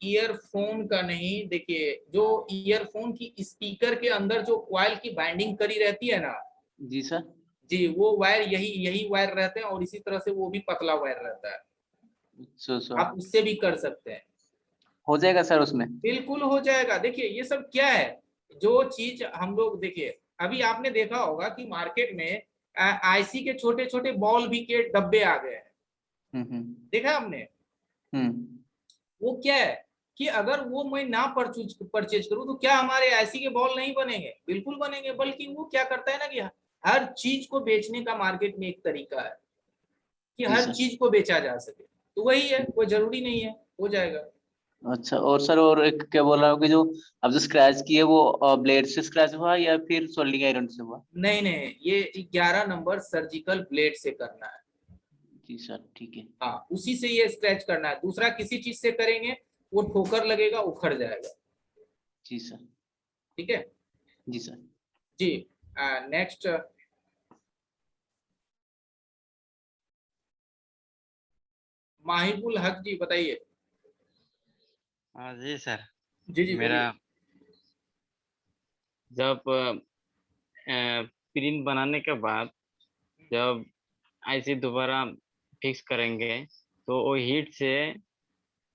ईयरफोन का नहीं, देखिए जो ईयरफोन की स्पीकर के अंदर जो कॉइल की बाइंडिंग करी रहती है ना, जी सर। जी वो वायर यही यही वायर रहते हैं, और इसी तरह से वो भी पतला वायर रहता है। सर आप उससे भी कर सकते हैं। हो जाएगा सर उसमें? बिल्कुल हो जाएगा। देखिए ये सब क्या है, जो चीज हम लोग, देखिए अभी आपने देखा होगा कि मार्केट में आईसी के छोटे छोटे बॉल भी के डब्बे आ गए हैं। देखा आपने? वो क्या है कि अगर वो मैं ना परचेज करूं तो क्या हमारे आईसी के बॉल नहीं बनेंगे? बिल्कुल बनेंगे। बल्कि वो क्या करता है ना कि हर चीज को बेचने का मार्केट में एक तरीका है कि जी हर सर। चीज को बेचा जा सके। तो वही है, कोई जरूरी नहीं है, हो जाएगा। अच्छा, और सर और एक क्या बोल रहा हूँ कि जो अब जो स्क्रैच किए वो ब्लेड से स्क्रैच हुआ या फिर सोल्डिंग आयरन से हुआ? नहीं नहीं, ये 11 नंबर सर्जिकल ब्लेड से करना है। जी सर, ठीक है। हाँ, उसी से ये स्क्रैच करना है। दूसरा किसी चीज से करेंगे वो ठोकर लगेगा, उखड़ जाएगा। जी सर। ठीक है जी सर। जी। नेक्स्ट, माहिबुल हक जी बताइए। हाँ जी सर। जी जी मेरा बोलिए। जब प्रिंट बनाने के बाद जब आईसी दोबारा फिक्स करेंगे तो वो हीट से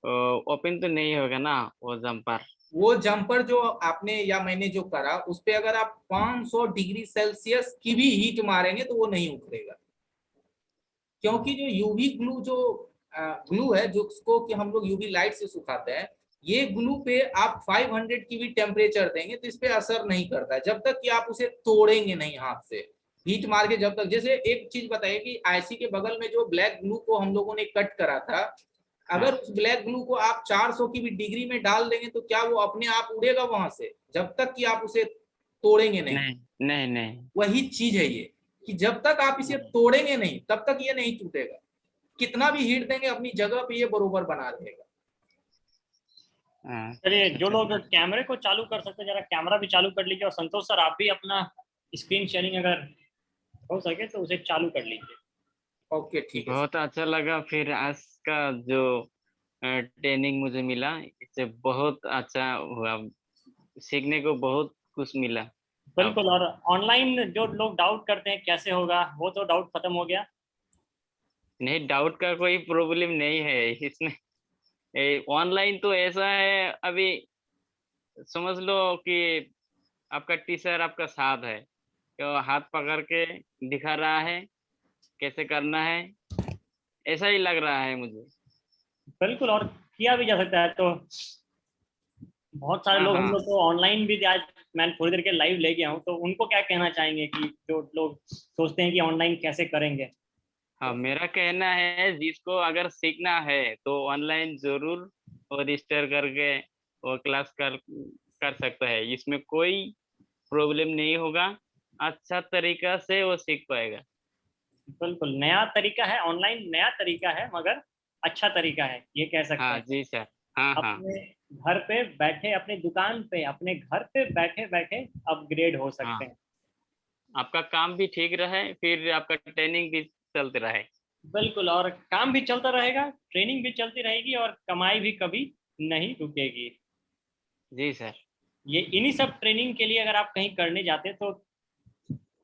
ओपन तो नहीं होगा ना वो जंपर? वो जंपर जो आपने या मैंने जो करा उस पे अगर आप 500 डिग्री सेल्सियस की भी हीट मारेंगे तो वो नहीं उखड़ेगा। क्योंकि जो यूवी ग्लू जो ग्लू है, जो उसको कि हम लोग यूवी लाइट से सुखाते हैं, ये ग्लू पे आप 500 की भी टेम्परेचर देंगे तो इस पे असर नहीं करता है, जब तक कि आप उसे तोड़ेंगे नहीं हाथ से, हीट मार के। जब तक, जैसे एक चीज बताइए कि आईसी के बगल में जो ब्लैक ग्लू को हम लोगों ने कट करा था, अगर उस ब्लैक ग्लू को आप 400 की भी डिग्री में डाल देंगे तो क्या वो अपने आप उड़ेगा वहां से? जब तक कि आप उसे तोड़ेंगे नहीं। नहीं नहीं नहीं। वही चीज है ये, कि जब तक आप इसे तोड़ेंगे नहीं तब तक ये नहीं टूटेगा। कितना भी हीट देंगे अपनी जगह पे ये बरोबर बना रहेगा। चलिए, जो लोग कैमरे को चालू कर सकते हैं जरा कैमरा भी चालू कर लीजिए। और संतोष सर आप भी अपना स्क्रीन शेयरिंग अगर हो सके तो उसे चालू कर लीजिए। ओके ठीक है। बहुत अच्छा लगा। फिर आज का जो ट्रेनिंग मुझे मिला इससे बहुत अच्छा हुआ, सीखने को बहुत कुछ मिला। बिल्कुल। और ऑनलाइन जो लोग डाउट करते हैं कैसे होगा, वो तो डाउट खत्म हो गया। नहीं, डाउट का कोई प्रॉब्लम नहीं है इसमें। ऑनलाइन तो ऐसा है, अभी समझ लो कि आपका टीचर आपका साथ है तो हाथ पकड़ के दिखा रहा है कैसे करना है, ऐसा ही लग रहा है मुझे। बिल्कुल, और किया भी जा सकता है। तो बहुत सारे हाँ लोग, हम हाँ लोग तो ऑनलाइन भी आज मैं थोड़ी देर के लाइव ले गया हूँ, तो उनको क्या कहना चाहेंगे कि जो लोग सोचते हैं कि ऑनलाइन कैसे करेंगे? हाँ, मेरा कहना है जिसको अगर सीखना है तो ऑनलाइन जरूर रजिस्टर करके वो क्लास कर सकता है। इसमें कोई प्रॉब्लम नहीं होगा, अच्छा तरीका से वो सीख पाएगा। बिल्कुल, नया तरीका है ऑनलाइन, नया तरीका है मगर अच्छा तरीका है, ये कह सकते हाँ हैं। जी सर। हाँ हाँ अपने घर पे बैठे, अपनी दुकान पे, अपने घर पे बैठे बैठे अपग्रेड हो सकते हाँ, हैं। आपका काम भी ठीक रहे, फिर आपका ट्रेनिंग भी चलते रहे। बिल्कुल, और काम भी चलता रहेगा, ट्रेनिंग भी चलती रहेगी, और कमाई भी कभी नहीं रुकेगी। जी सर। ये इन्हीं सब ट्रेनिंग के लिए अगर आप कहीं करने जाते हैं तो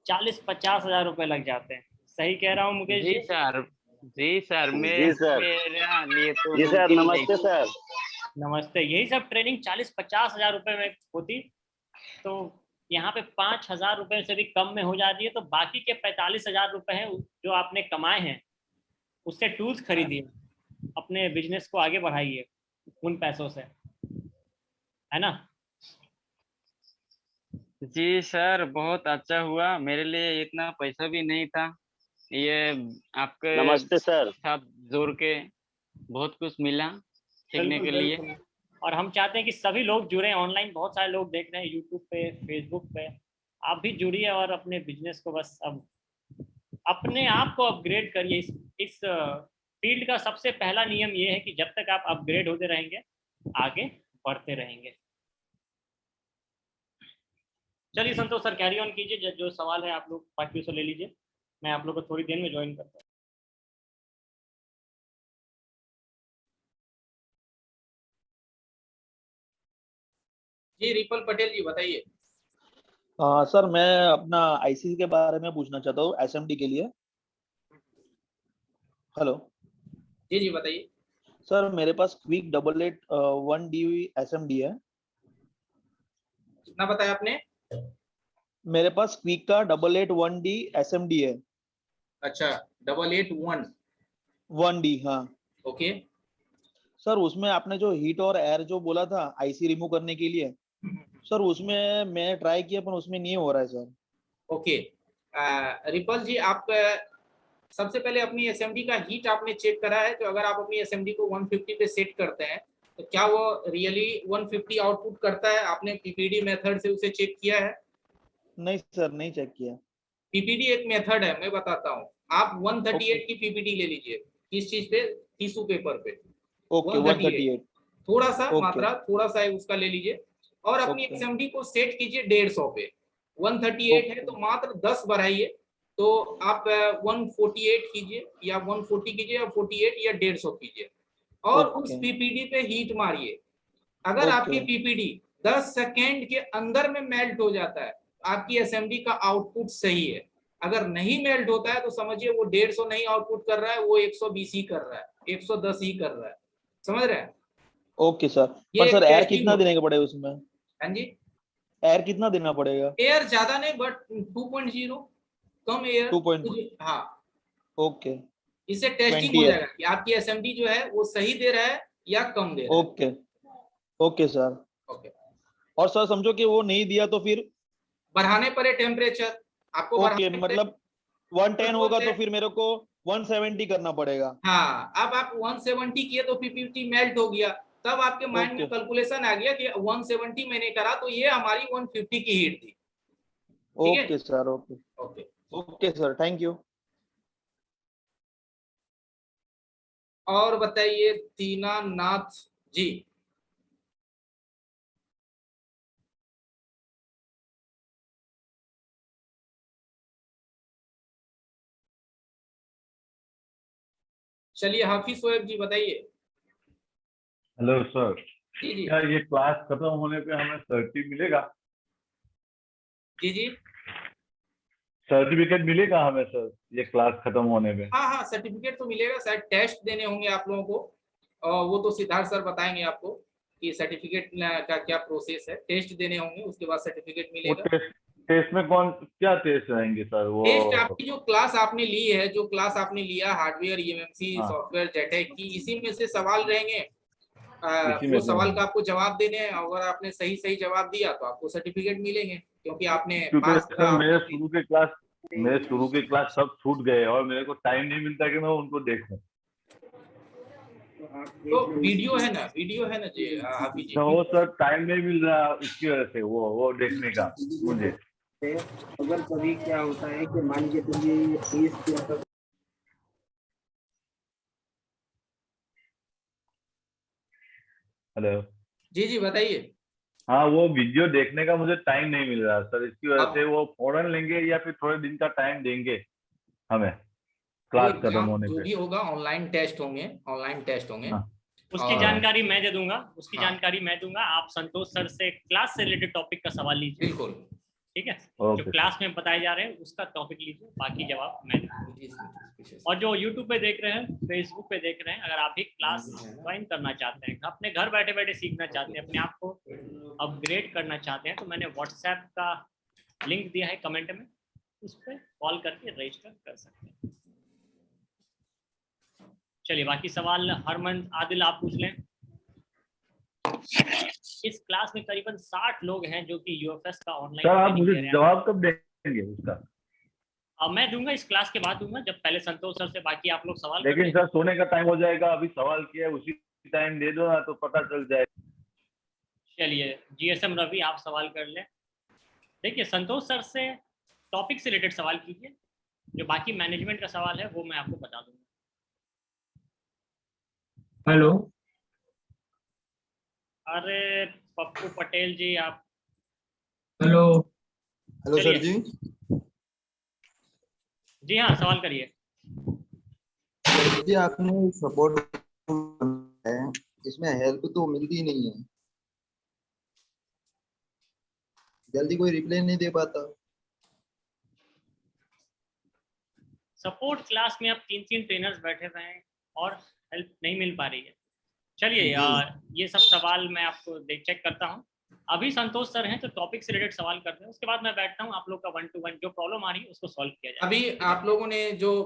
40-50 हजार रुपए लग जाते हैं। सही कह रहा हूँ मुकेश जी जी? सर, जी सर, जी सर। मेरा लिए तो जी सर, मुमकिन नमस्ते नहीं। सर। नमस्ते। यही सब ट्रेनिंग 40-50 हजार रुपए में होती, तो यहाँ पे 5,000 रुपए से भी कम में हो जाती है। तो बाकी के 45,000 रुपए हैं जो आपने कमाए हैं, उससे टूल्स खरीदिए, अपने बिजनेस को आगे बढ़ाइए उन पैसों से, है ना? जी सर, बहुत अच्छा हुआ। मेरे लिए इतना पैसा भी नहीं था। ये आपके नमस्ते सर। साथ जुड़ के बहुत कुछ मिला सीखने के लिए। बिल्कुल। और हम चाहते हैं कि सभी लोग जुड़े। ऑनलाइन बहुत सारे लोग देख रहे हैं, यूट्यूब पे, फेसबुक पे। आप भी जुड़िए और अपने बिजनेस को बस अब अपने आप को अपग्रेड करिए। इस फील्ड का सबसे पहला नियम ये है कि जब तक आप अपग्रेड होते रहेंगे, आगे बढ़ते रहेंगे। चलिए संतोष सर, कैरी ऑन कीजिए। जो सवाल है आप लोग बाकी से ले लीजिए। मैं आप लोग को थोड़ी देर में ज्वाइन करता हूँ। जी रिपल पटेल जी बताइए। सर मैं अपना आईसी के बारे में पूछना चाहता हूँ, एसएमडी के लिए। हेलो जी जी बताइए। सर, मेरे पास क्विक 8881D एसएमडी है। कितना बताया आपने? मेरे पास क्विक का 8881D एसएमडी है। अच्छा 881। 1D, हाँ। ओके। सर उसमें आपने जो हीट और एयर जो बोला था आईसी रिमूव करने के लिए, सर उसमें मैं ट्राई किया पर उसमें नहीं हो रहा है सर। ओके रिपल जी, आप सबसे पहले अपनी एसएमडी का हीट आपने चेक करा है? तो अगर आप अपनी एसएमडी को 150 पे सेट करते हैं तो क्या वो रियली 150 आउटपुट करता है? आपने पीपीडी मेथड से उसे चेक किया है? नहीं सर, नहीं चेक किया। पीपीडी एक मेथड है, मैं बताता हूँ। आप 138 की पीपीडी ले लीजिए। किस चीज पे? टिश्यू पेपर पे। ओके 138। थोड़ा सा ओके। मात्रा थोड़ा सा है उसका ले लीजिए और अपनी ओके। एसएमडी को सेट कीजिए 150 पे। 138 है तो मात्र 10 बढ़ाइए, तो आप 148 कीजिए या 140 कीजिए या 48 या 150 कीजिए और उस पीपीडी पे हीट मारिए। अगर आपकी पीपीडी 10 सेकेंड के अंदर में मेल्ट हो जाता है, आपकी एसएमडी का आउटपुट सही है। अगर नहीं मेल्ट होता है तो समझिए वो 150 नहीं आउटपुट कर रहा है, वो 120 ही कर रहा है, 110 ही कर रहा है। समझ रहे हैं? Okay sir. ये पर सर एयर टेस्टिंग कितना होता देने का पड़ेगा उसमें? हाँ जी, एयर कितना देना पड़ेगा? एयर ज्यादा नहीं, बट 2.0 कम एयर। 2.0। हाँ, ओके। इससे टेस्टिंग 20 हो है। जाएगा कि आपकी एसएमडी जो है वो सही दे रहा है या कम दे रहा है। ओके। Okay sir. ओके। और सर समझो कि वो नहीं दिया तो फिर? बढ़ाने पड़े टेम्परेचर आपको। ओके, मतलब 110 होगा तो फिर मेरे को 170 करना पड़ेगा। हाँ, अब आप 170 किए तो पीपीटी मेल्ट हो गया, तब आपके माइंड में कैलकुलेशन आ गया कि 170 मैंने करा तो ये हमारी 150 की हीट थी। Okay sir. Okay okay okay sir, thank you. और बताइए दीनानाथ जी। चलिए हाफिज सोएब जी बताइए। हेलो सर, जी जी। क्या ये क्लास खत्म होने पे हमें सर्टिफिकेट मिलेगा? जी जी। सर्टिफिकेट मिलेगा हमें सर ये क्लास खत्म होने पे? हाँ हाँ, सर्टिफिकेट तो मिलेगा। शायद टेस्ट देने होंगे आप लोगों को, और वो तो सिद्धार्थ सर बताएंगे आपको कि सर्टिफिकेट का क्या प्रोसेस है। टेस्ट देने होंगे, उसके बाद सर्टिफिकेट वो मिलेगा। टेस्ट में क्या टेस्ट रहेंगे सर? वो टेस्ट आपकी जो क्लास आपने ली है, जो क्लास आपने लिया हार्डवेयर ईएमएमसी हाँ। सॉफ्टवेयर जेटेक की, इसी में से सवाल रहेंगे। इसी में वो से सवाल का आपको जवाब देने हैं। अगर आपने सही सही जवाब दिया तो आपको सर्टिफिकेट मिलेंगे, क्योंकि आपने क्योंकि पास सर मेरे शुरू के क्लास सब छूट गए और मेरे को टाइम नहीं मिलता कि मैं उनको देखूं। तो वीडियो है ना जी हाफिज जी। तो वो सर टाइम नहीं मिल रहा, इसकी वजह से वो देखने का मुझे। अगर कभी क्या होता है कि मान लीजिए तुम हेलो जी जी बताइए। हाँ, वो वीडियो देखने का मुझे टाइम नहीं मिल रहा सर, इसकी वजह से वो फौरन लेंगे या फिर थोड़े दिन का टाइम देंगे हमें क्लास खत्म होने जो पे? भी होगा ऑनलाइन टेस्ट होंगे, ऑनलाइन टेस्ट होंगे। हाँ। उसकी और- जानकारी मैं दे दूंगा, उसकी हाँ। जानकारी मैं दूंगा। आप संतोष सर से क्लास से रिलेटेड टॉपिक का सवाल लीजिए, बिल्कुल। ठीक है? ओके जो क्लास में बताए जा रहे हैं उसका टॉपिक लीजिए, बाकी जवाब मैं दूंगा। और जो यूट्यूब पे देख रहे हैं, फेसबुक पे देख रहे हैं, अगर आप भी क्लास ज्वाइन करना चाहते हैं, अपने घर बैठे बैठे सीखना चाहते हैं, अपने आप को अपग्रेड करना चाहते हैं, तो मैंने व्हाट्सएप का लिंक दिया है कमेंट में, उस पर कॉल करके रजिस्टर कर सकते हैं। चलिए बाकी सवाल हरमन, आदिल आप पूछ लें। इस क्लास में करीबन 60 लोग हैं जो कि यूएफएस का ऑनलाइन सर आप ट्रेनिंग मुझे ले रहे हैं। जवाब कब देंगे उसका? अब मैं दूंगा, इस क्लास के बाद दूंगा, जब पहले संतोष सर से बाकी आप लोग सवाल कर लेकिन लें। सर सोने का टाइम हो जाएगा, अभी सवाल किया है उसी टाइम दे दो ना तो पता चल जाएगा। चलिए जीएसएम रवि आप सवाल कर लें। देखिए संतोष सर से टॉपिक से रिलेटेड सवाल कीजिए, जो बाकी मैनेजमेंट का सवाल है वो मैं आपको बता दूंगा। हेलो अरे पप्पू पटेल जी आप। हेलो हेलो सर जी। जी हाँ सवाल करिए। सर जी आपने सपोर्ट है, इसमें हेल्प तो मिलती नहीं है, जल्दी कोई रिप्लाई नहीं दे पाता। सपोर्ट क्लास में अब 3-3 ट्रेनर्स बैठे हुए हैं और हेल्प नहीं मिल पा रही है। चलिए यार ये सब सवाल मैं आपको चेक करता हूँ। अभी संतोष सर हैं तो टॉपिक से रिलेटेड सवाल करते हैं, उसके बाद मैं बैठता हूँ, आप लोग का 1-to-1 जो प्रॉब्लम आ रही है उसको सॉल्व किया जाए। अभी आप लोगों ने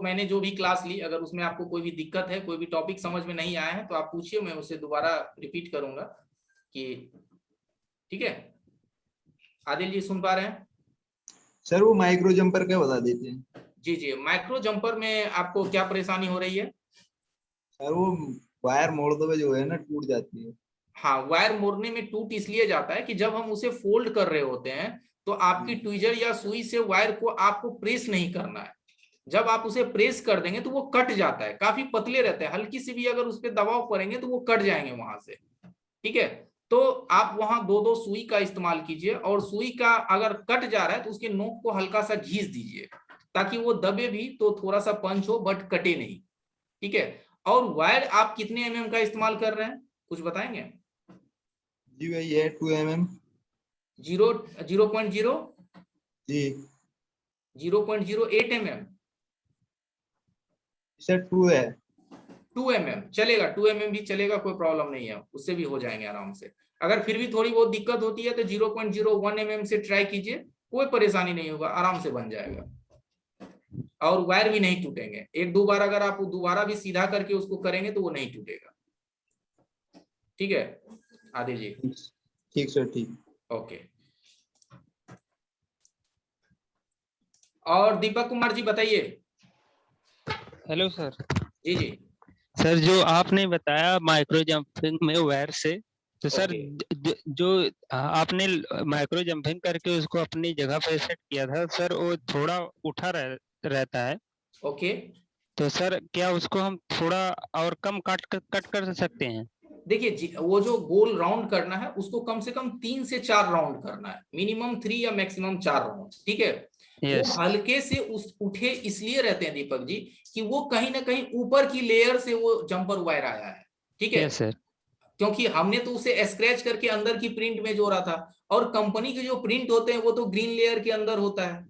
मैंने जो भी क्लास ली, अगर उसमें आपको कोई भी दिक्कत है, कोई भी टॉपिक समझ में नहीं आया है तो आप पूछिए, मैं उसे दोबारा रिपीट करूंगा कि ठीक है। आदिल जी सुन पा रहे हैं? सर वो माइक्रो जंपर का बता देते हैं। जी जी, माइक्रो जंपर में आपको क्या परेशानी हो रही है? सर वो वायर मोड़ दो जो है ना टूट जाती है। हाँ, वायर मोड़ने में टूट इसलिए जाता है कि जब हम उसे फोल्ड कर रहे होते हैं तो आपकी ट्विजर या सुई से वायर को आपको प्रेस नहीं करना है। जब आप उसे प्रेस कर देंगे तो वो कट जाता है, काफी पतले रहते हैं, हल्की सी भी अगर उस पर दबाव पड़ेंगे तो वो कट जाएंगे वहां से, ठीक है? तो आप वहां 2-2 सुई का इस्तेमाल कीजिए, और सुई का अगर कट जा रहा है तो उसके नोक को हल्का सा घीस दीजिए ताकि वो दबे भी तो थोड़ा सा पंच हो बट कटे नहीं, ठीक है? और वायर आप कितने mm का इस्तेमाल कर रहे हैं, कुछ बताएंगे? जी भाई ये 2 mm। 0.0 जी 0.08 mm। सर 2 है। 2 mm चलेगा, 2 mm भी चलेगा, कोई प्रॉब्लम नहीं है, उससे भी हो जाएंगे आराम से। अगर फिर भी थोड़ी बहुत दिक्कत होती है तो 0.01 mm से ट्राई कीजिए, कोई परेशानी नहीं होगा, आराम से बन जाएगा और वायर भी नहीं टूटेंगे। 1-2 बार अगर आप दोबारा भी सीधा करके उसको करेंगे तो वो नहीं टूटेगा, ठीक है आदिल जी? ठीक सर ठीक। ओके। और दीपक कुमार जी बताइए। Hello sir. जी जी सर जो आपने बताया माइक्रो जंपिंग में वायर से, तो सर जो आपने माइक्रो जंपिंग करके उसको अपनी जगह पे सेट किया था सर, वो थोड़ा उठा रहता है। ओके। तो सर क्या उसको हम थोड़ा और कम कट कर सकते हैं? देखिए वो जो गोल राउंड करना है उसको कम से कम 3 से 4 राउंड करना है, मिनिमम 3 या मैक्सिमम 4 राउंड, ठीक है? वो हल्के से उठे इसलिए रहते हैं दीपक जी कि वो कहीं ना कहीं ऊपर की लेयर से वो जंपर वायर आया है, ठीक है? सर। क्योंकि हमने तो उसे स्क्रैच करके अंदर की प्रिंट में जोड़ा था, और कंपनी के जो प्रिंट होते हैं वो तो ग्रीन लेयर के अंदर होता है,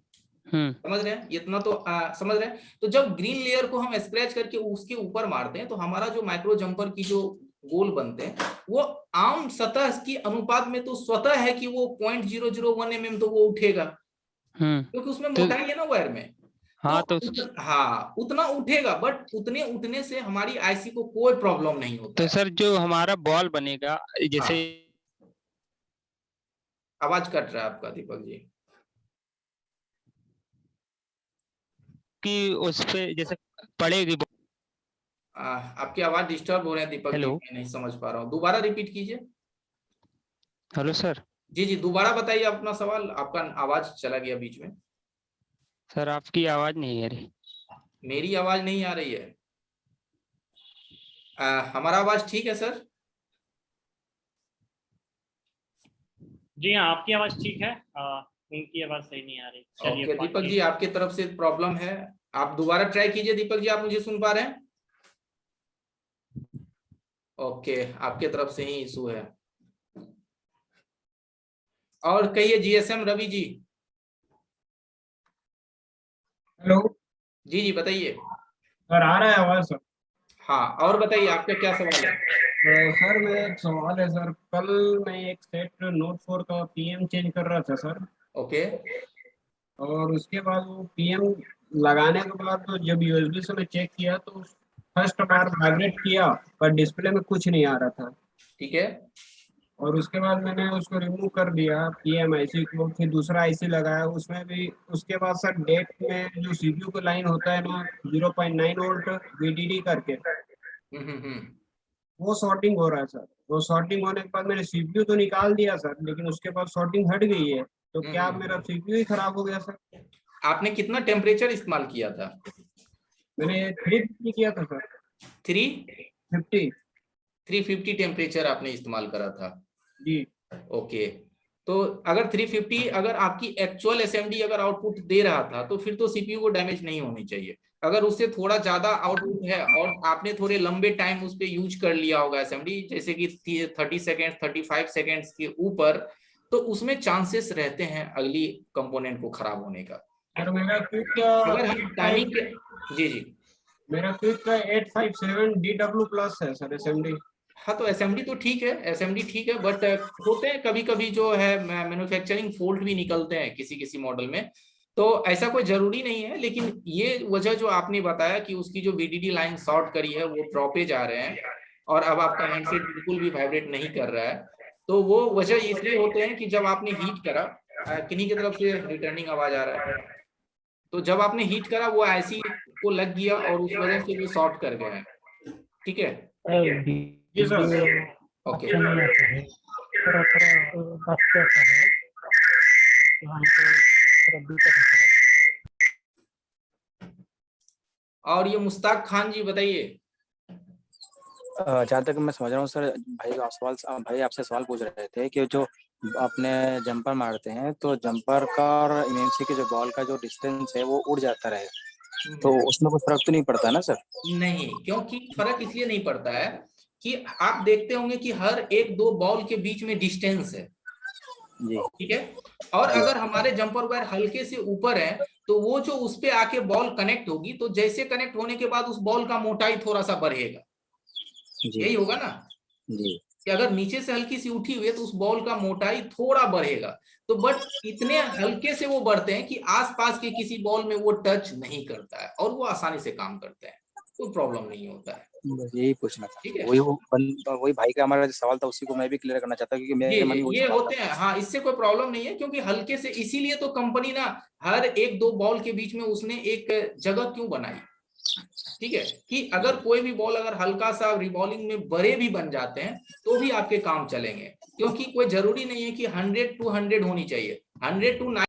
समझ रहे हैं? इतना तो समझ रहे हैं? तो जब ग्रीन लेयर को हम स्क्रैच करके उसके ऊपर मारते हैं तो हमारा जो माइक्रो जंपर की जो गोल बनते हैं वो आम सतह की अनुपात में तो स्वतः है कि वो 0.001 mm तो वो उठेगा, क्योंकि उसमें मोटाई है ना वायर में। हाँ तो हाँ उतना उठेगा, बट उतने उठने से हमारी आईसी को कोई प्रॉब्लम नहीं होता। तो सर जो हमारा बॉल बनेगा, जैसे आवाज कट रहा है आपका दीपक जी, कि उस पे जैसे पड़ेगी। आपकी आवाज डिस्टर्ब हो रहे हैं दीपक जी, मैं नहीं समझ पा रहा हूँ, दोबारा रिपीट कीजिए। Hello sir. जी जी दोबारा बताइए अपना सवाल, आपका आवाज चला गया बीच में। सर आपकी आवाज नहीं आ रही। मेरी आवाज नहीं आ रही है? हमारा आवाज ठीक है सर? जी हाँ आपकी आवाज ठीक है, उनकी आवाज सही नहीं आ रही। ओके दीपक जी आपकी तरफ से प्रॉब्लम है, आप दोबारा ट्राई कीजिए। दीपक जी आप मुझे सुन पा रहे हैं? ओके, आपके तरफ से ही इशू है। और कहिए जीएसएम रवि जी। हेलो जी जी बताइए। सर, आ रहा है आवाज सर? हाँ, और बताइए आपका क्या सवाल है? सर मेरा एक सवाल है सर, कल मैं एक सेट नोट 4 का पीएम चेंज कर रहा था सर, ओके। और उसके बाद वो पीएम लगाने के बाद तो जब यूएसबी से मैं चेक किया तो फर्स्ट बार वाइब्रेट किया पर डिस्प्ले में कुछ नहीं आ रहा था। ठीक है। और उसके बाद मैंने उसको रिमूव कर दिया पीएम आईसी को, फिर दूसरा आईसी लगाया उसमें भी। उसके बाद सर डेट में जो सीपीयू का लाइन होता है ना 0.9 वोल्ट वीडीडी करके, वो शॉर्टिंग हो रहा है सर। वो शॉर्टिंग होने के बाद मैंने सीपीयू तो निकाल दिया सर, लेकिन उसके बाद शॉर्टिंग हट गई है। तो क्या मेरा सीपीयू ही खराब हो गया सर? आपने कितना टेम्परेचर इस्तेमाल किया था? मैंने 350 किया था सर। 350 टेम्परेचर आपने इस्तेमाल करा था जी। ओके। तो अगर 350 अगर आपकी एक्चुअल एसएमडी अगर आउटपुट दे रहा था तो फिर तो सीपीयू को डैमेज नहीं होनी चाहिए। अगर उससे थोड़ा ज्यादा आउटपुट है और आपने थोड़े लंबे टाइम उस पर यूज कर लिया होगा एसएमडी, जैसे कि 30 सेकेंड 35 सेकेंड्स के ऊपर, तो उसमें चांसेस रहते हैं अगली कंपोनेंट को खराब होने का। और मेरा अगर हम टाइमिंग के जी जी मेरा क्विक का 857 DW प्लस है सर एसएमडी। हाँ, तो एसएमडी तो ठीक है, एसएमडी ठीक है, बट होते हैं कभी कभी जो है मैन्युफैक्चरिंग फॉल्ट भी निकलते हैं किसी किसी मॉडल में। तो ऐसा कोई जरूरी नहीं है, लेकिन ये वजह जो आपने बताया कि उसकी जो वीडीडी लाइन शॉर्ट करी है, वो ड्रॉपेज आ रहे हैं और अब आपका हैंडसेट बिल्कुल भी वाइब्रेट नहीं कर रहा है, तो वो वजह इसलिए होते हैं कि जब आपने हीट करा, किन्हीं की तरफ से रिटर्निंग आवाज आ रहा है, तो जब आपने हीट करा वो आईसी को लग गया और उस वजह से वो शॉर्ट कर गया है। ठीक है, जी सर। ओके। और ये मुश्ताक खान जी बताइए। जहाँ तक मैं समझ रहा हूँ सर, भाई आपसे सवाल पूछ रहे थे कि जो अपने जंपर मारते हैं तो जंपर का और एमएमसी के जो बॉल का जो डिस्टेंस है वो उड़ जाता रहे, तो उसमें कोई फर्क तो नहीं पड़ता ना सर? नहीं, क्योंकि फर्क इसलिए नहीं पड़ता है कि आप देखते होंगे कि हर एक दो बॉल के बीच में डिस्टेंस है जी। ठीक है, और अगर हमारे जंपर वायर हल्के से ऊपर है तो वो जो उस पे आके बॉल कनेक्ट होगी, तो जैसे कनेक्ट होने के बाद उस बॉल का मोटाई थोड़ा सा बढ़ेगा, यही होगा ना जी। कि अगर नीचे से हल्की सी उठी हुई है तो उस बॉल का मोटाई थोड़ा बढ़ेगा, तो बट इतने हल्के से वो बढ़ते हैं कि आसपास के किसी बॉल में वो टच नहीं करता है और वो आसानी से काम करते हैं, कोई प्रॉब्लम नहीं होता है। यही पूछना था। ठीक है, वही भाई का हमारा सवाल था, उसी को मैं भी क्लियर करना चाहता हूँ, क्योंकि मेरे मन में ये होते हैं। हाँ, इससे कोई प्रॉब्लम नहीं है, क्योंकि हल्के से, इसीलिए तो कंपनी ना हर एक दो बॉल के बीच में उसने एक जगह क्यों बनाई, ठीक है, कि अगर कोई भी बॉल अगर हल्का सा रिवॉल्विंग में बड़े भी बन जाते हैं तो भी आपके काम चलेंगे, क्योंकि कोई जरूरी नहीं है कि 100 to 100 होनी चाहिए, 100 to 90